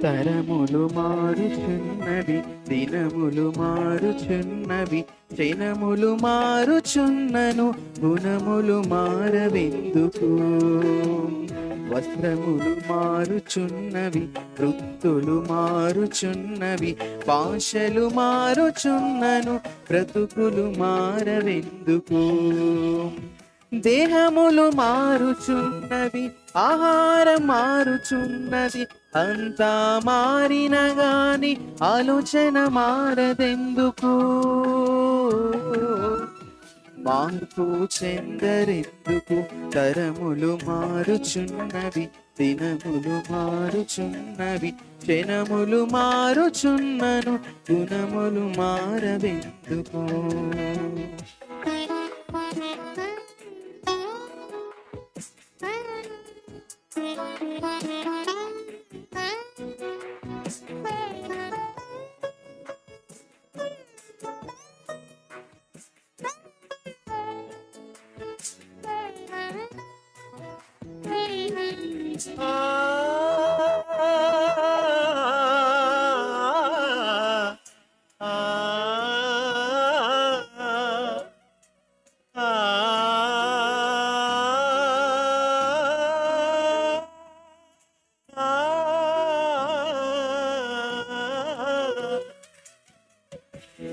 తరములు మారుచున్నవి, దినములు మారుచున్నవి, క్షణములు మారుచున్నను, గుణములు మారవెందుకు? వస్త్రములు మారుచున్నవి, వృత్తులు మారుచున్నవి, భాషలు మారుచున్నను, బ్రతుకులు మారవెందుకు? దేహములు మారుచున్నవి, ఆహారం మారుచున్నది, అంతా మారిన గాని ఆలోచన మారదెందుకు? మార్పు చెందరెందుకు? తరములు మారుచున్నవి, దినములు మారుచున్నవి, క్షణములు మారుచున్నను, గుణములు మారవెందుకు?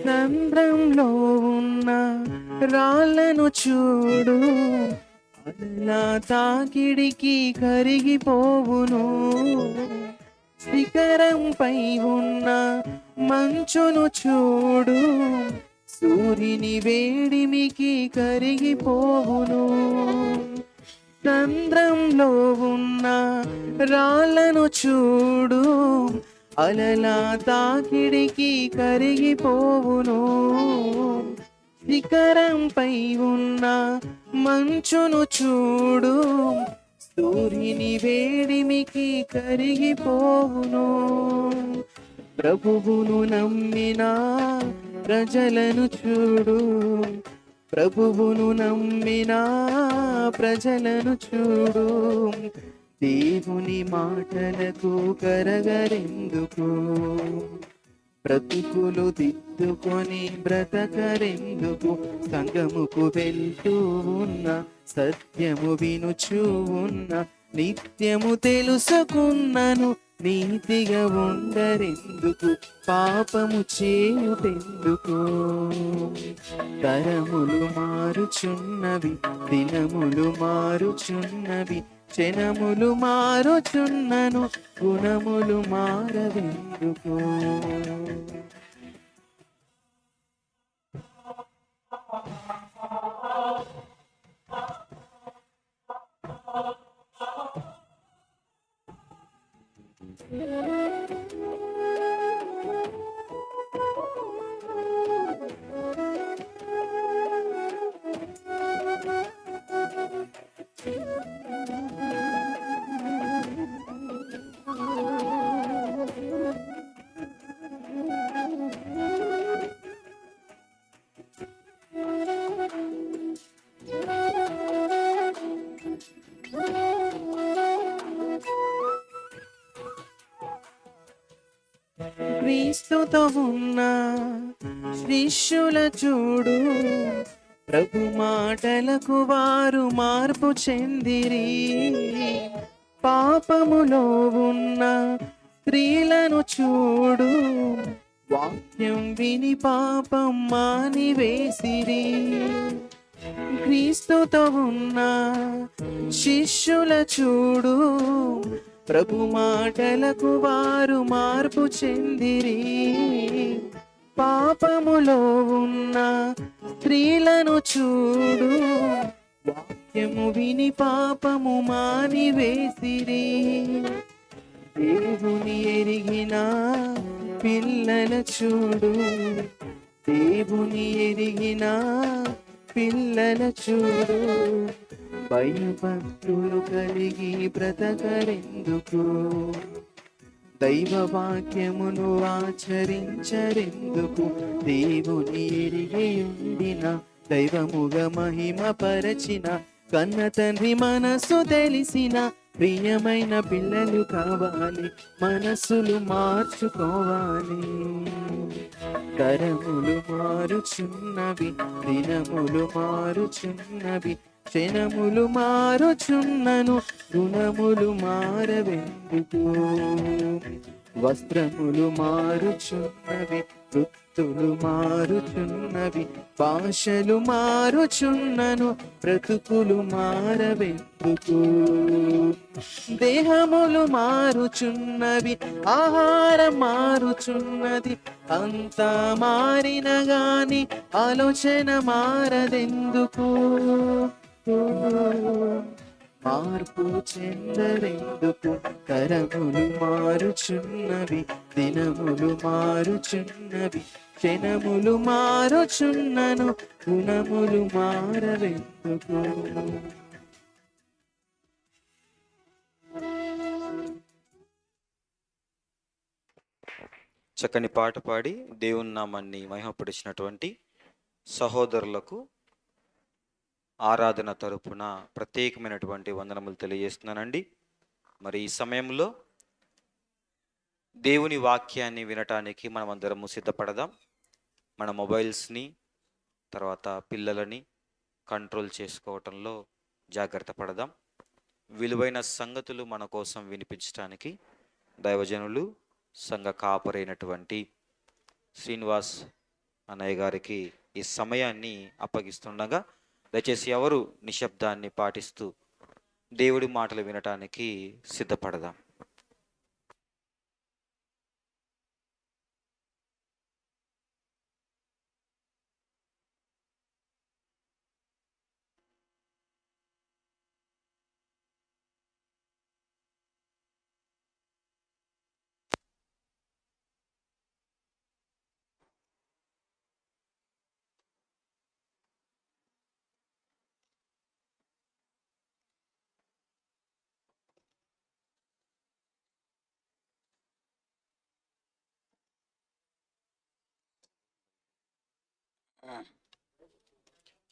సంద్రంలో ఉన్న రాళ్ళను చూడు, అలా తాకిడికి కరిగిపోవును. శిఖరంపై ఉన్న మంచును చూడు, సూర్యుని వేడిమికి కరిగిపోవును. సంద్రంలో ఉన్న రాళ్ళను చూడు, అలలా తాకిడికి కరిగిపోవును. శిఖరంపై ఉన్న మంచును చూడు, సూర్యుని వేడిమికి కరిగిపోవును. ప్రభువును నమ్మిన ప్రజలను చూడు, ప్రభువును నమ్మిన ప్రజలను చూడు, దేవుని మాటలకు కరగరెందుకు? బ్రతుకులు దిద్దుకొని బ్రతకరెందుకు? సంగముకు వెళ్తూ ఉన్న, సత్యము వినుచూ ఉన్న, నిత్యము తెలుసుకున్నను, నీతిగా ఉండరెందుకు? పాపము చేయుటెందుకు? తరములు మారుచున్నవి, దినములు మారుచున్నవి, క్షణములు మారుచున్నను, గుణములు మారవెందుకు? క్రీస్తుతో ఉన్న శిష్యుల చూడు, ప్రభు మాటలకు వారు మార్పు చెందిరి. పాపములో ఉన్న స్త్రీలను చూడు, వాక్యం విని పాపం మానివేసిరి. క్రీస్తుతో ఉన్న శిష్యుల చూడు, ప్రభు మాటలకు వారు మార్పు చెందిరి. పాపములో ఉన్న స్త్రీలను చూడు, వాక్యము విని పాపము మానివేసిరి. దేవుని ఎరిగిన పిల్లల చూడు, దేవుని ఎరిగిన పిల్లల చూడు, భయభక్తులు కలిగి బ్రతకరెందుకు? దైవ వాక్యమును ఆచరించరెందుకు? దేవుని ఎరిగి ఉండిన, దైవముగా మహిమ పరచిన, కన్న తండ్రి మనసు తెలిసిన, ప్రియమైన పిల్లలు కావాలి, మనసులు మార్చుకోవాలి. తరములు మారుచున్నవి, దినములు మారుచున్నవి, క్షణములు మారుచున్నను, గుణములు మారవెందుకు. వస్త్రములు మారుచున్నవి, వృత్తులు మారుచున్నవి, భాషలు మారుచున్నను, బ్రతుకులు మారవెందుకు. దేహములు మారుచున్నవి, ఆహారం మారుచున్నది, అంతా మారిన గాని ఆలోచన మారదెందుకు. మార్పు చెందరెందుకు. తరములు మారుచున్నవి, దినములు మారుచున్నవి, క్షణములు మారుచున్నను, గుణములు మారవెందుకు. చక్కని పాట పాడి దేవుని నామాన్ని మహిమపరిచినటువంటి సహోదరులకు ఆరాధన తరపున ప్రత్యేకమైనటువంటి వందనములు తెలియజేస్తున్నానండి. మరి ఈ సమయంలో దేవుని వాక్యాన్ని వినటానికి మనం అందరము సిద్ధపడదాం. మన మొబైల్స్ని, తర్వాత పిల్లలని కంట్రోల్ చేసుకోవటంలో జాగ్రత్త పడదాం. విలువైన సంగతులు మన కోసం వినిపించడానికి దైవజనులు, సంఘ కాపరైనటువంటి శ్రీనివాస్ అన్నయ్య గారికి ఈ సమయాన్ని అప్పగిస్తుండగా దయచేసి ఎవరు నిశ్శబ్దాన్ని పాటిస్తూ దేవుడి మాటలు వినటానికి సిద్ధపడదాం.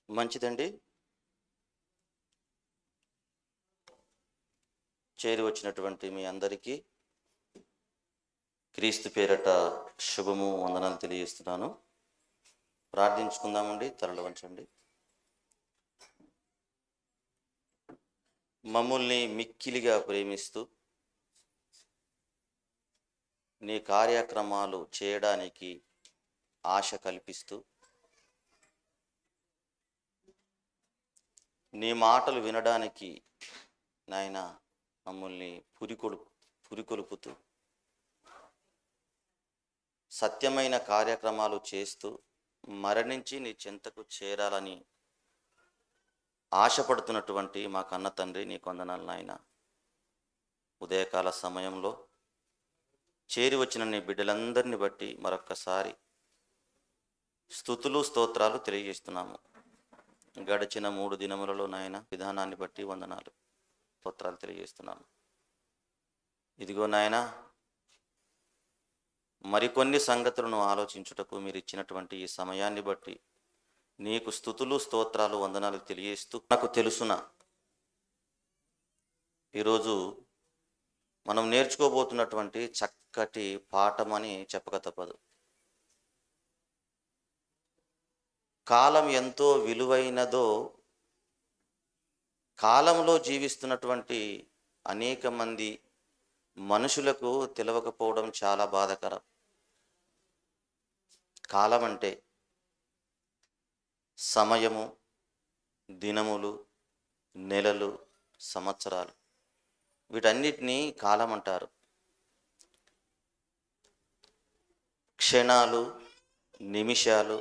మంచిదండి. చేరి వచ్చినటువంటి మీ అందరికీ క్రీస్తు పేరట శుభము, వందనాలు తెలియజేస్తున్నాను. ప్రార్థించుకుందామండి. తలలు వంచండి. మమ్మల్ని మిక్కిలిగా ప్రేమిస్తూ నీ కార్యక్రమాలు చేయడానికి ఆశ కల్పిస్తూ నీ మాటలు వినడానికి నాయన మమ్మల్ని పురికొలుపుతూ సత్యమైన కార్యక్రమాలు చేస్తూ మరణించి నీ చెంతకు చేరాలని ఆశపడుతున్నటువంటి మా కన్న తండ్రి, నీ వందనాలు నాయన. ఉదయకాల సమయంలో చేరి వచ్చిన నీ బిడ్డలందరినీ బట్టి మరొక్కసారి స్తుతులు, స్తోత్రాలు తెలియజేస్తున్నాము. గడిచిన 3 దినములలో నాయన విధానాన్ని బట్టి వందనాలు, స్తోత్రాలు తెలియజేస్తున్నాము. ఇదిగో నాయన, మరికొన్ని సంగతులను ఆలోచించుటకు మీరు ఇచ్చినటువంటి ఈ సమయాన్ని బట్టి నీకు స్తుతులు, స్తోత్రాలు, వందనాలు తెలియజేస్తూ, నాకు తెలుసున ఈరోజు మనం నేర్చుకోబోతున్నటువంటి చక్కటి పాఠమని చెప్పక తప్పదు. కాలం ఎంతో విలువైనదో కాలంలో జీవిస్తున్నటువంటి అనేక మంది మనుషులకు తెలియకపోవడం చాలా బాధాకరం. కాలం అంటే సమయము, దినములు, నెలలు, సంవత్సరాలు, వీటన్నిటినీ కాలం అంటారు. క్షణాలు, నిమిషాలు,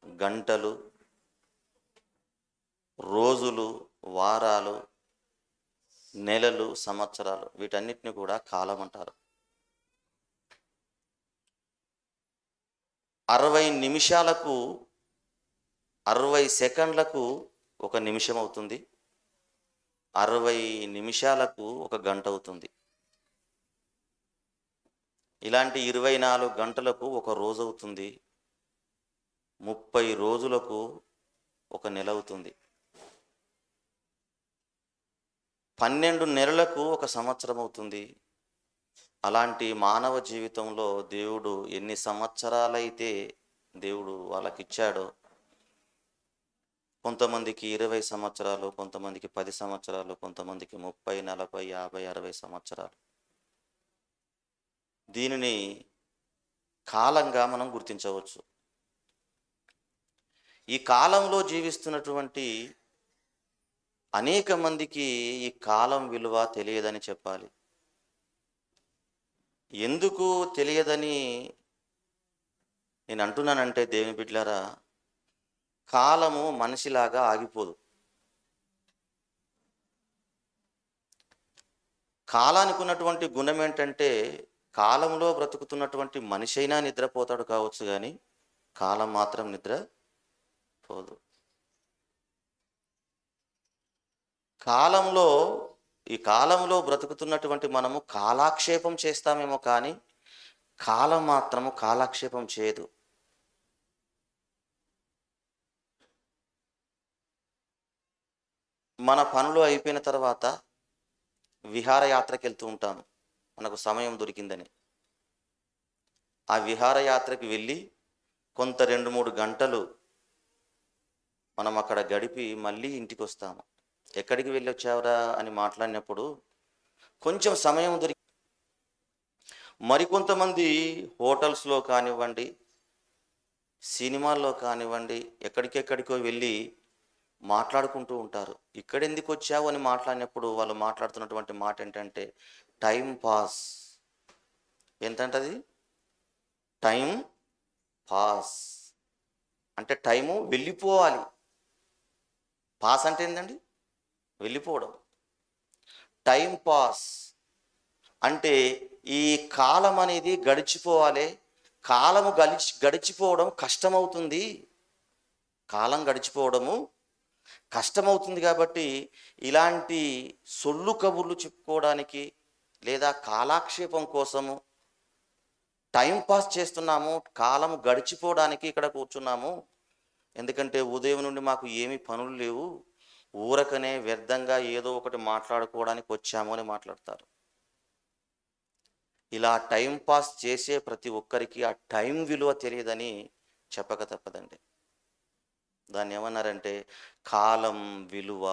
గంటలు, రోజులు, వారాలు, నెలలు, సంవత్సరాలు, వీటన్నిటిని కూడా కాలం అంటారు. 60 నిమిషాలకు 60 సెకండ్లకు ఒక నిమిషం అవుతుంది. 60 నిమిషాలకు ఒక గంట అవుతుంది. ఇలాంటి 24 గంటలకు ఒక రోజు అవుతుంది. 30 రోజులకు ఒక నెల అవుతుంది. 12 నెలలకు ఒక సంవత్సరం అవుతుంది. అలాంటి మానవ జీవితంలో దేవుడు ఎన్ని సంవత్సరాలైతే దేవుడు వాళ్ళకిచ్చాడో, కొంతమందికి 20 సంవత్సరాలు, కొంతమందికి 10 సంవత్సరాలు, కొంతమందికి 30, 40, 50, 60 సంవత్సరాలు. దీనిని కాలంగా మనం గుర్తించవచ్చు. ఈ కాలంలో జీవిస్తున్నటువంటి అనేక మందికి ఈ కాలం విలువ తెలియదని చెప్పాలి. ఎందుకు తెలియదని నేను అంటున్నానంటే, దేవుని బిడ్డలారా, కాలము మనిషిలాగా ఆగిపోదు. కాలానికి ఉన్నటువంటి గుణం ఏంటంటే, కాలంలో బ్రతుకుతున్నటువంటి మనిషి అయినా నిద్రపోతాడు కావచ్చు, కానీ కాలం మాత్రం నిద్రపోదు. ఈ కాలంలో బ్రతుకుతున్నటువంటి మనము కాలాక్షేపం చేస్తామేమో, కానీ కాలం మాత్రము కాలాక్షేపం చేయదు. మన పనులు అయిపోయిన తర్వాత విహారయాత్రకి వెళ్తూ ఉంటాము, మనకు సమయం దొరికిందని. ఆ విహారయాత్రకి వెళ్ళి కొంత 2-3 గంటలు మనం అక్కడ గడిపి మళ్ళీ ఇంటికి వస్తాము. ఎక్కడికి వెళ్ళి వచ్చావురా అని మాట్లాడినప్పుడు కొంచెం సమయం దొరికి, మరికొంతమంది హోటల్స్లో కానివ్వండి, సినిమాల్లో కానివ్వండి, ఎక్కడికెక్కడికో వెళ్ళి మాట్లాడుకుంటూ ఉంటారు. ఇక్కడెందుకు వచ్చావు అని మాట్లాడినప్పుడు వాళ్ళు మాట్లాడుతున్నటువంటి మాట ఏంటంటే టైం పాస్. ఏంటంటది? టైం పాస్ అంటే టైము వెళ్ళిపోవాలి. పాస్ అంటే ఏంటండి? వెళ్ళిపోవడం. టైం పాస్ అంటే ఈ కాలం అనేది గడిచిపోవాలి. కాలము గడిచిపోవడం కష్టమవుతుంది. కాలం గడిచిపోవడము కష్టమవుతుంది. కాబట్టి ఇలాంటి సొల్లు కబుర్లు చెప్పుకోవడానికి లేదా కాలాక్షేపం కోసము టైం పాస్ చేస్తున్నాము, కాలము గడిచిపోవడానికి ఇక్కడ కూర్చున్నాము. ఎందుకంటే ఉదయం నుండి మాకు ఏమీ పనులు లేవు, ఊరకనే వ్యర్థంగా ఏదో ఒకటి మాట్లాడుకోవడానికి వచ్చాము అని మాట్లాడతారు. ఇలా టైం పాస్ చేసే ప్రతి ఒక్కరికి ఆ టైం విలువ తెలియదని చెప్పక తప్పదండి. దాన్ని ఏమన్నారంటే కాలం విలువ.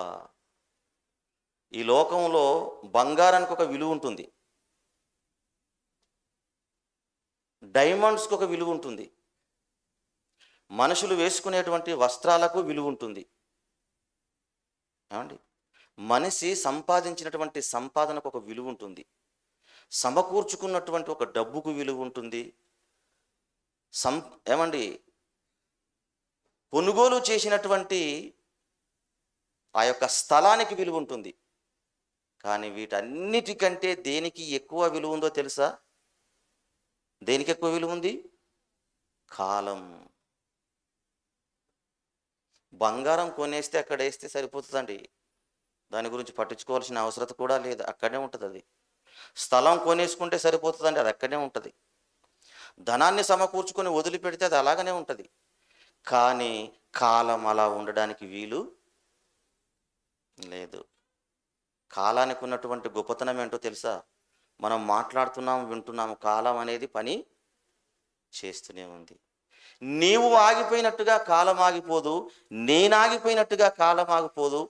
ఈ లోకంలో బంగారానికి ఒక విలువ ఉంటుంది, డైమండ్స్కి ఒక విలువ ఉంటుంది, మనుషులు వేసుకునేటువంటి వస్త్రాలకు విలువ ఉంటుంది. ఏమండి, మనిషి సంపాదించినటువంటి సంపాదనకు ఒక విలువ ఉంటుంది, సమకూర్చుకున్నటువంటి ఒక డబ్బుకు విలువ ఉంటుంది, ఏమండి కొనుగోలు చేసినటువంటి ఆ యొక్క స్థలానికి విలువ ఉంటుంది. కానీ వీటన్నిటికంటే దేనికి ఎక్కువ విలువ ఉందో తెలుసా? దేనికి ఎక్కువ విలువ ఉంది? కాలం. బంగారం కొనేస్తే అక్కడ వేస్తే సరిపోతుందండి, దాని గురించి పట్టించుకోవాల్సిన అవసరం కూడా లేదు, అక్కడే ఉంటుంది అది. స్థలం కొనేసుకుంటే సరిపోతుందండి, అది అక్కడే ఉంటుంది. ధనాన్ని సమకూర్చుకొని వదిలిపెడితే అది అలాగనే ఉంటుంది. కానీ కాలం అలా ఉండడానికి వీలు లేదు. కాలానికి ఉన్నటువంటి గొప్పతనం ఏంటో తెలుసా? మనం మాట్లాడుతున్నాము, వింటున్నాము, కాలం అనేది పని చేస్తూనే ఉంది. నీవు ఆగిపోయినట్టుగా కాలం ఆగిపోదు, నేను ఆగిపోయినట్టుగా కాలం ఆగిపోదు,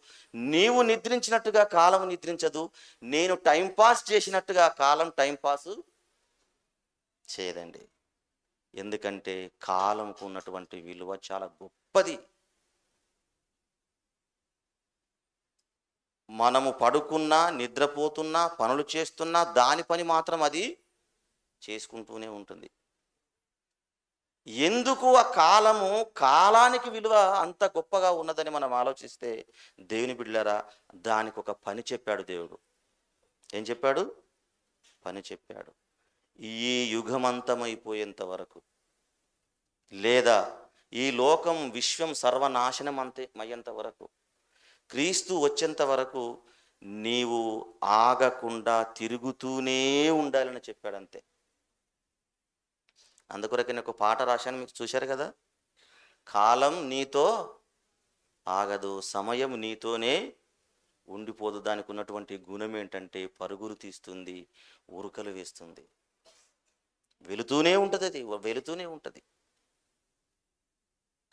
నీవు నిద్రించినట్టుగా కాలం నిద్రించదు, నేను టైంపాస్ చేసినట్టుగా కాలం టైంపాసు చేయదండి. ఎందుకంటే కాలంకు ఉన్నటువంటి విలువ చాలా గొప్పది. మనము పడుకున్నా, నిద్రపోతున్నా, పనులు చేస్తున్నా దాని పని మాత్రం అది చేసుకుంటూనే ఉంటుంది. ఎందుకు ఆ కాలానికి విలువ అంత గొప్పగా ఉన్నదని మనం ఆలోచిస్తే, దేవుని బిడ్డలారా, దానికి ఒక పని చెప్పాడు దేవుడు. ఏం చెప్పాడు? పని చెప్పాడు. ఈ యుగమంతమైపోయేంత వరకు, లేదా ఈ లోకం విశ్వం సర్వనాశనం అయ్యేంత వరకు, క్రీస్తు వచ్చేంత వరకు నీవు ఆగకుండా తిరుగుతూనే ఉండాలని చెప్పాడు. అంతే. అందుకొరకు నేను ఒక పాట రాశాను, మీకు చూశారు కదా. కాలం నీతో ఆగదు, సమయం నీతోనే ఉండిపోదు. దానికి ఉన్నటువంటి గుణం ఏంటంటే పరుగులు తీస్తుంది, ఉరుకలు వేస్తుంది, వెళుతూనే ఉంటుంది. అది వెళుతూనే ఉంటుంది.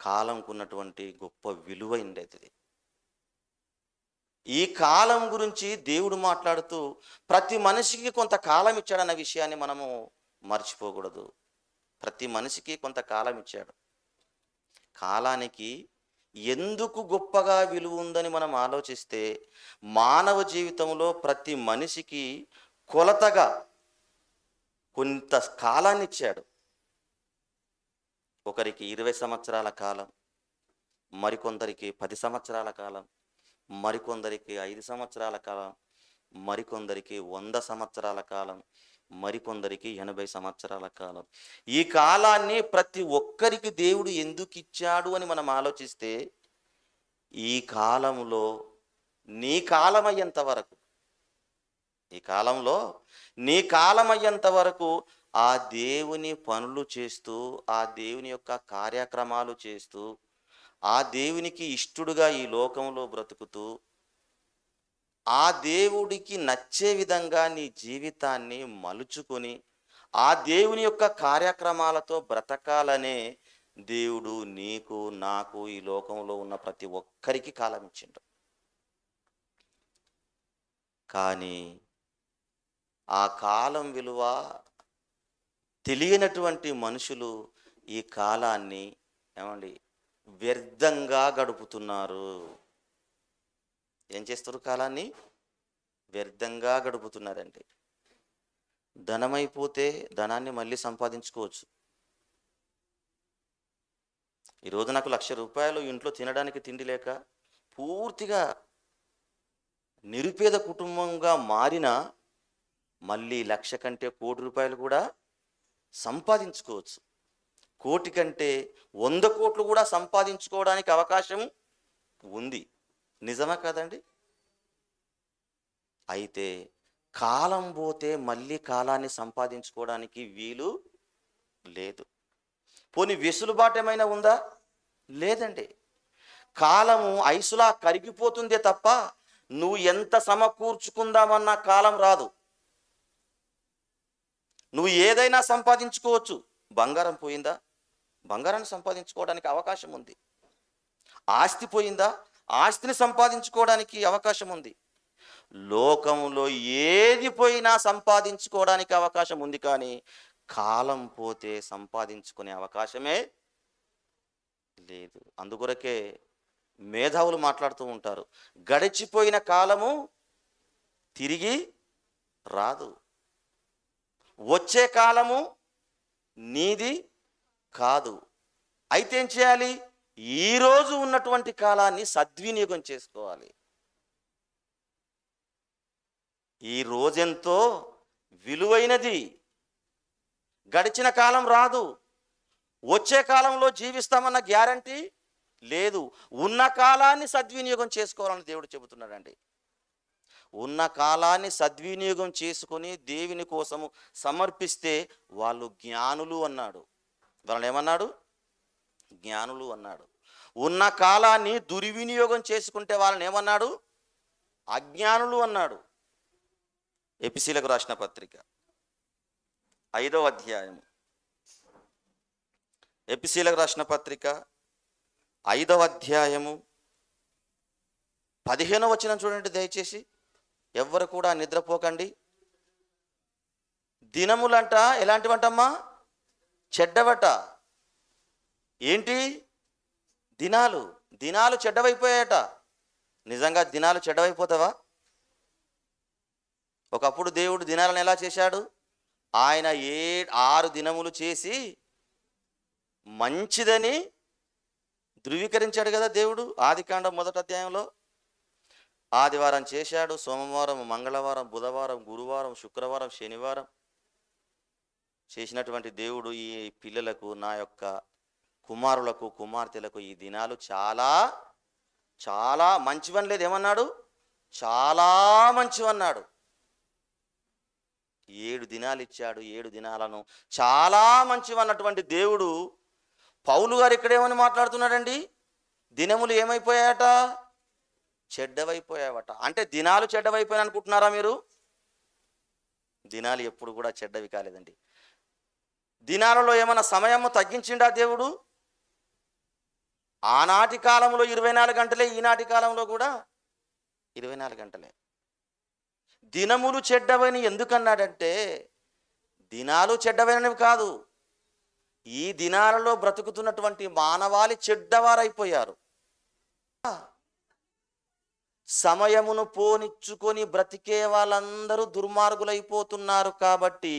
కాలంకు ఉన్నటువంటి గొప్ప విలువైంది అది. ఈ కాలం గురించి దేవుడు మాట్లాడుతూ ప్రతి మనిషికి కొంత కాలం ఇచ్చాడన్న విషయాన్ని మనము మర్చిపోకూడదు. ప్రతి మనిషికి కొంత కాలం ఇచ్చాడు. కాలానికి ఎందుకు గొప్పగా విలువ ఉందని మనం ఆలోచిస్తే, మానవ జీవితంలో ప్రతి మనిషికి కొలతగా కొంత కాలాన్ని ఇచ్చాడు. ఒకరికి 20 సంవత్సరాల కాలం, మరికొందరికి 10 సంవత్సరాల కాలం, మరికొందరికి 5 సంవత్సరాల కాలం, మరికొందరికి 100 సంవత్సరాల కాలం, మరికొందరికి 80 సంవత్సరాల కాలం. ఈ కాలాన్ని ప్రతి ఒక్కరికి దేవుడు ఎందుకు ఇచ్చాడు అని మనం ఆలోచిస్తే, ఈ కాలంలో నీ కాలమయ్యేంత వరకు, ఈ కాలంలో నీ కాలమయ్యేంత వరకు ఆ దేవుని పనులు చేస్తూ, ఆ దేవుని యొక్క కార్యక్రమాలు చేస్తూ, ఆ దేవునికి ఇష్టడుగా ఈ లోకంలో బ్రతుకుతూ, ఆ దేవుడికి నచ్చే విధంగా నీ జీవితాన్ని మలుచుకొని ఆ దేవుని యొక్క కార్యక్రమాలతో బ్రతకాలనే దేవుడు నీకు, నాకు, ఈ లోకంలో ఉన్న ప్రతి ఒక్కరికి కాలం ఇచ్చిండు. కానీ ఆ కాలం విలువ తెలియనటువంటి మనుషులు ఈ కాలాన్ని ఏమండి వ్యర్థంగా గడుపుతున్నారు. ఏం చేస్తారు? కాలాన్ని వ్యర్థంగా గడుపుతున్నారండి. ధనమైపోతే ధనాన్ని మళ్ళీ సంపాదించుకోవచ్చు. ఈరోజు నాకు 1,00,000 రూపాయలు ఇంట్లో తినడానికి తిండి లేక పూర్తిగా నిరుపేద కుటుంబంగా మారినా మళ్ళీ 1,00,000 కంటే 1,00,00,000 రూపాయలు కూడా సంపాదించుకోవచ్చు. 1,00,00,000 కంటే 100 కోట్లు కూడా సంపాదించుకోవడానికి అవకాశం ఉంది. నిజమా కాదండి? అయితే కాలం పోతే మళ్ళీ కాలాన్ని సంపాదించుకోవడానికి వీలు లేదు. పోనీ వెసులుబాటు ఏమైనా ఉందా? లేదండి. కాలము ఐసులా కరిగిపోతుందే తప్ప నువ్వు ఎంత సమకూర్చుకుందామన్నా కాలం రాదు. నువ్వు ఏదైనా సంపాదించుకోవచ్చు. బంగారం పోయిందా? బంగారాన్ని సంపాదించుకోవడానికి అవకాశం ఉంది. ఆస్తి పోయిందా? ఆస్తిని సంపాదించుకోవడానికి అవకాశం ఉంది. లోకంలో ఏది పోయినా సంపాదించుకోవడానికి అవకాశం ఉంది. కానీ కాలం పోతే సంపాదించుకునే అవకాశమే లేదు. అందుకొరకే మేధావులు మాట్లాడుతూ ఉంటారు, గడిచిపోయిన కాలము తిరిగి రాదు, వచ్చే కాలము నీది కాదు. అయితే ఏం చేయాలి? ఈరోజు ఉన్నటువంటి కాలాన్ని సద్వినియోగం చేసుకోవాలి. ఈ రోజెంతో విలువైనది. గడిచిన కాలం రాదు. వచ్చే కాలంలో జీవిస్తామన్న గ్యారంటీ లేదు. ఉన్న కాలాన్ని సద్వినియోగం చేసుకోవాలని దేవుడు చెబుతున్నాడండి. ఉన్న కాలాన్ని సద్వినియోగం చేసుకొని దేవుని కోసము సమర్పిస్తే వాళ్ళు జ్ఞానులు అన్నాడు. వాళ్ళని ఏమన్నాడు? జ్ఞానులు అన్నాడు. ఉన్న కాలాన్ని దుర్వినియోగం చేసుకుంటే వాళ్ళని ఏమన్నాడు? అజ్ఞానులు అన్నాడు. ఎపిసీలకు రాసిన పత్రిక 5వ అధ్యాయం, ఎపిసీలకు రాసిన పత్రిక 5వ అధ్యాయము 15వ వచనం చూడండి దయచేసి. ఎవ్వరు కూడా నిద్రపోకండి. దినములంట ఎలాంటివంటమ్మా? చెడ్డవట. ఏంటి? దినాలు. దినాలు చెడ్డవైపోయాయట. నిజంగా దినాలు చెడ్డవైపోతావా? ఒకప్పుడు దేవుడు దినాలను ఎలా చేశాడు? ఆయన 6 దినములు చేసి మంచిదని ధృవీకరించాడు కదా దేవుడు. ఆదికాండం 1వ అధ్యాయంలో ఆదివారం చేశాడు, సోమవారం, మంగళవారం, బుధవారం, గురువారం, శుక్రవారం, శనివారం చేసినటువంటి దేవుడు ఈ పిల్లలకు, నా యొక్క కుమారులకు, కుమార్తెలకు ఈ దినాలు చాలా చాలా మంచివని లేదు. ఏమన్నాడు? చాలా మంచివన్నాడు. 7 దినాలు ఇచ్చాడు. 7 దినాలను చాలా మంచివన్నటువంటి దేవుడు పౌలు గారు ఇక్కడేమని మాట్లాడుతున్నాడండి? దినములు ఏమైపోయాయట? చెడ్డవైపోయావట. అంటే దినాలు చెడ్డవైపోయాయి అనుకుంటున్నారా మీరు? దినాలు ఎప్పుడు కూడా చెడ్డవి కాలేదండి. దినాలలో ఏమైనా సమయము తగ్గించిండా దేవుడు? ఆనాటి కాలంలో 24 గంటలే, ఈనాటి కాలంలో కూడా 24 గంటలే. దినములు చెడ్డవని ఎందుకన్నాడంటే, దినాలు చెడ్డవైనవి కాదు, ఈ దినాలలో బ్రతుకుతున్నటువంటి మానవాళి చెడ్డవారైపోయారు. సమయమును పోనిచ్చుకొని బ్రతికే వాళ్ళందరూ దుర్మార్గులైపోతున్నారు. కాబట్టి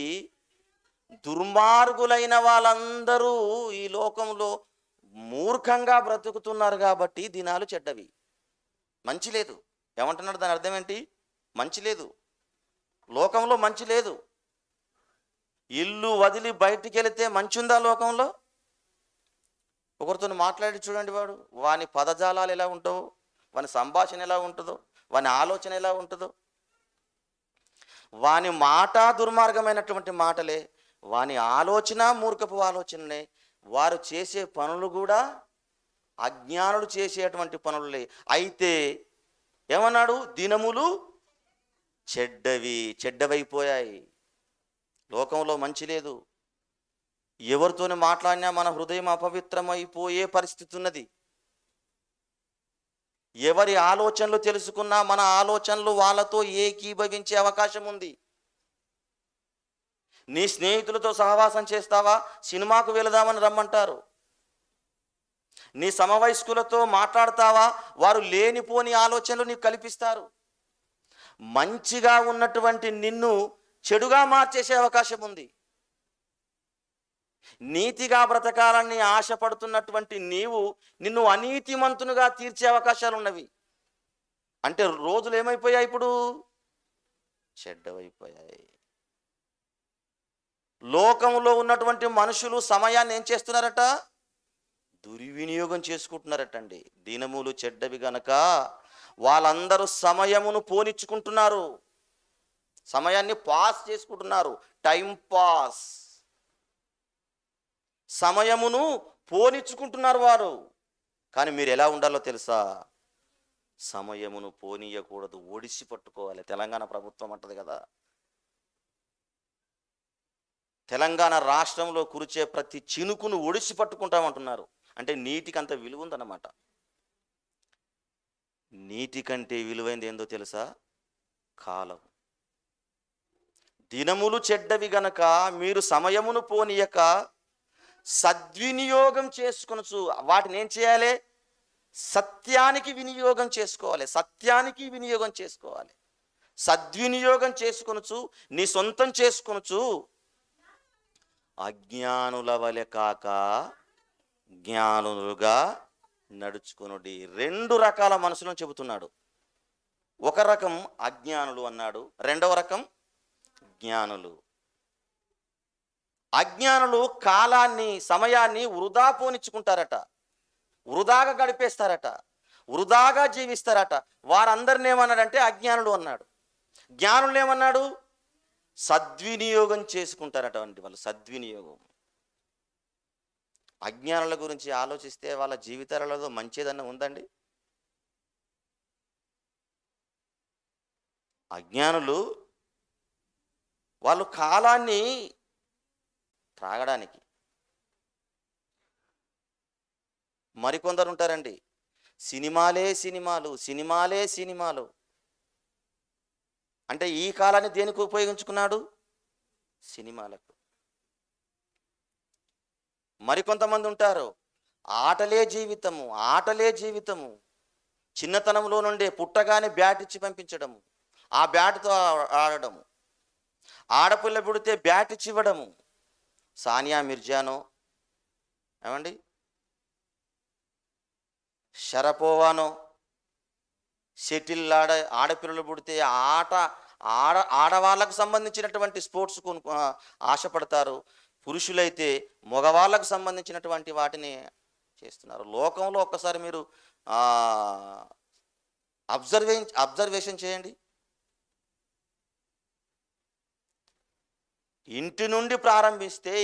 దుర్మార్గులైన వాళ్ళందరూ ఈ లోకంలో మూర్ఖంగా బ్రతుకుతున్నారు. కాబట్టి దినాలు చెడ్డవి, మంచి లేదు. ఏమంటున్నాడు? దాని అర్థం ఏంటి? మంచి లేదు, లోకంలో మంచి లేదు. ఇల్లు వదిలి బయటికి వెళితే మంచి ఉందా లోకంలో? ఒకరితో మాట్లాడి చూడండి, వాని పదజాలాలు ఎలా ఉంటావో, వాని సంభాషణ ఎలా ఉంటుందో, వాని ఆలోచన ఎలా ఉంటుందో. వాని మాట దుర్మార్గమైనటువంటి మాటలే, వాని ఆలోచన మూర్ఖపు ఆలోచనలే, వారు చేసే పనులు కూడా అజ్ఞానులు చేసేటువంటి పనులే. అయితే ఏమన్నాడు? దినములు చెడ్డవైపోయాయి, లోకంలో మంచి లేదు. ఎవరితోని మాట్లాడినా మన హృదయం అపవిత్రమైపోయే పరిస్థితి ఉన్నది. ఎవరి ఆలోచనలు తెలుసుకున్నా మన ఆలోచనలు వాళ్ళతో ఏకీభవించే అవకాశం ఉంది. నీ స్నేహితులతో సహవాసం చేస్తావా? సినిమాకు వెళదామని రమ్మంటారు. నీ సమవయస్కులతో మాట్లాడతావా? వారు లేనిపోని ఆలోచనలు నీకు కల్పిస్తారు. మంచిగా ఉన్నటువంటి నిన్ను చెడుగా మార్చేసే అవకాశం ఉంది. నీతిగా బ్రతకాలని ఆశపడుతున్నటువంటి నిన్ను అనీతిమంతునిగా తీర్చే అవకాశాలు ఉన్నవి. అంటే రోజులు ఏమైపోయాయి? ఇప్పుడు చెడ్డవైపోయాయి. లోకంలో ఉన్నటువంటి మనుషులు సమయాన్ని ఏం చేస్తున్నారట? దుర్వినియోగం చేసుకుంటున్నారటండి. దినములు చెడ్డవి గనక వాళ్ళందరూ సమయమును పోనిచ్చుకుంటున్నారు, సమయాన్ని పాస్ చేసుకుంటున్నారు. టైం పాస్, సమయమును పోనిచ్చుకుంటున్నారు వారు. కానీ మీరు ఎలా ఉండాలో తెలుసా? సమయమును పోనీయకూడదు, ఒడిసి పట్టుకోవాలి. తెలంగాణ ప్రభుత్వం అంటది కదా, తెలంగాణ రాష్ట్రంలో కురిచే ప్రతి చినుకును ఒడిసి పట్టుకుంటామంటున్నారు. అంటే నీటికి అంత విలువ ఉందన్నమాట. నీటి కంటే విలువైంది ఏందో తెలుసా? కాలం. దినములు చెడ్డవి గనక మీరు సమయమును పోనీయక సద్వినియోగం చేసుకొనచ్చు. వాటిని ఏం చేయాలి? సత్యానికి వినియోగం చేసుకోవాలి, సత్యానికి వినియోగం చేసుకోవాలి. సద్వినియోగం చేసుకొనచ్చు, నీ సొంతం చేసుకొనచ్చు. అజ్ఞానుల వలె కాక జ్ఞానులుగా నడుచుకొనుడి. 2 రకాల మనుషులను చెబుతున్నాడు. ఒక రకం అజ్ఞానులు అన్నాడు, రెండవ రకం జ్ఞానులు. అజ్ఞానులు కాలాన్ని, సమయాన్ని వృధా పోనిచ్చుకుంటారట, వృధాగా గడిపేస్తారట, వృధాగా జీవిస్తారట. వారందరిని ఏమన్నాడంటే అజ్ఞానులు అన్నాడు. జ్ఞానులు ఏమన్నాడు? సద్వినియోగం చేసుకుంటారట. అంటే వాళ్ళు సద్వినియోగం. అజ్ఞానుల గురించి ఆలోచిస్తే వాళ్ళ జీవితాలలో మంచిదన్న ఉందండి? అజ్ఞానులు వాళ్ళు కాలాన్ని త్రాగడానికి. మరికొందరు ఉంటారండి, సినిమాలే సినిమాలు, సినిమాలే సినిమాలు. అంటే ఈ కాలాన్ని దేనికి ఉపయోగించుకున్నాడు? సినిమాలకు. మరికొంతమంది ఉంటారు, ఆటలే జీవితము, ఆటలే జీవితము. చిన్నతనంలో నుండే పుట్టగానే బ్యాట్ ఇచ్చి పంపించడము, ఆ బ్యాట్తో ఆడడము. ఆడపిల్ల పుడితే బ్యాట్ ఇచ్చి ఇవ్వడము. సానియా మిర్జానో, ఏమండి, షరపోవానో, షటిల్ ఆడపిల్లలు పుడితే ఆడవాళ్ళకు సంబంధించినటువంటి స్పోర్ట్స్ ఆశపడతారు. పురుషులైతే మగవాళ్ళకు సంబంధించినటువంటి వాటిని చేస్తున్నారు. లోకంలో ఒక్కసారి మీరు అబ్జర్వేషన్ చేయండి. ఇంటి నుండి ప్రారంభిస్తే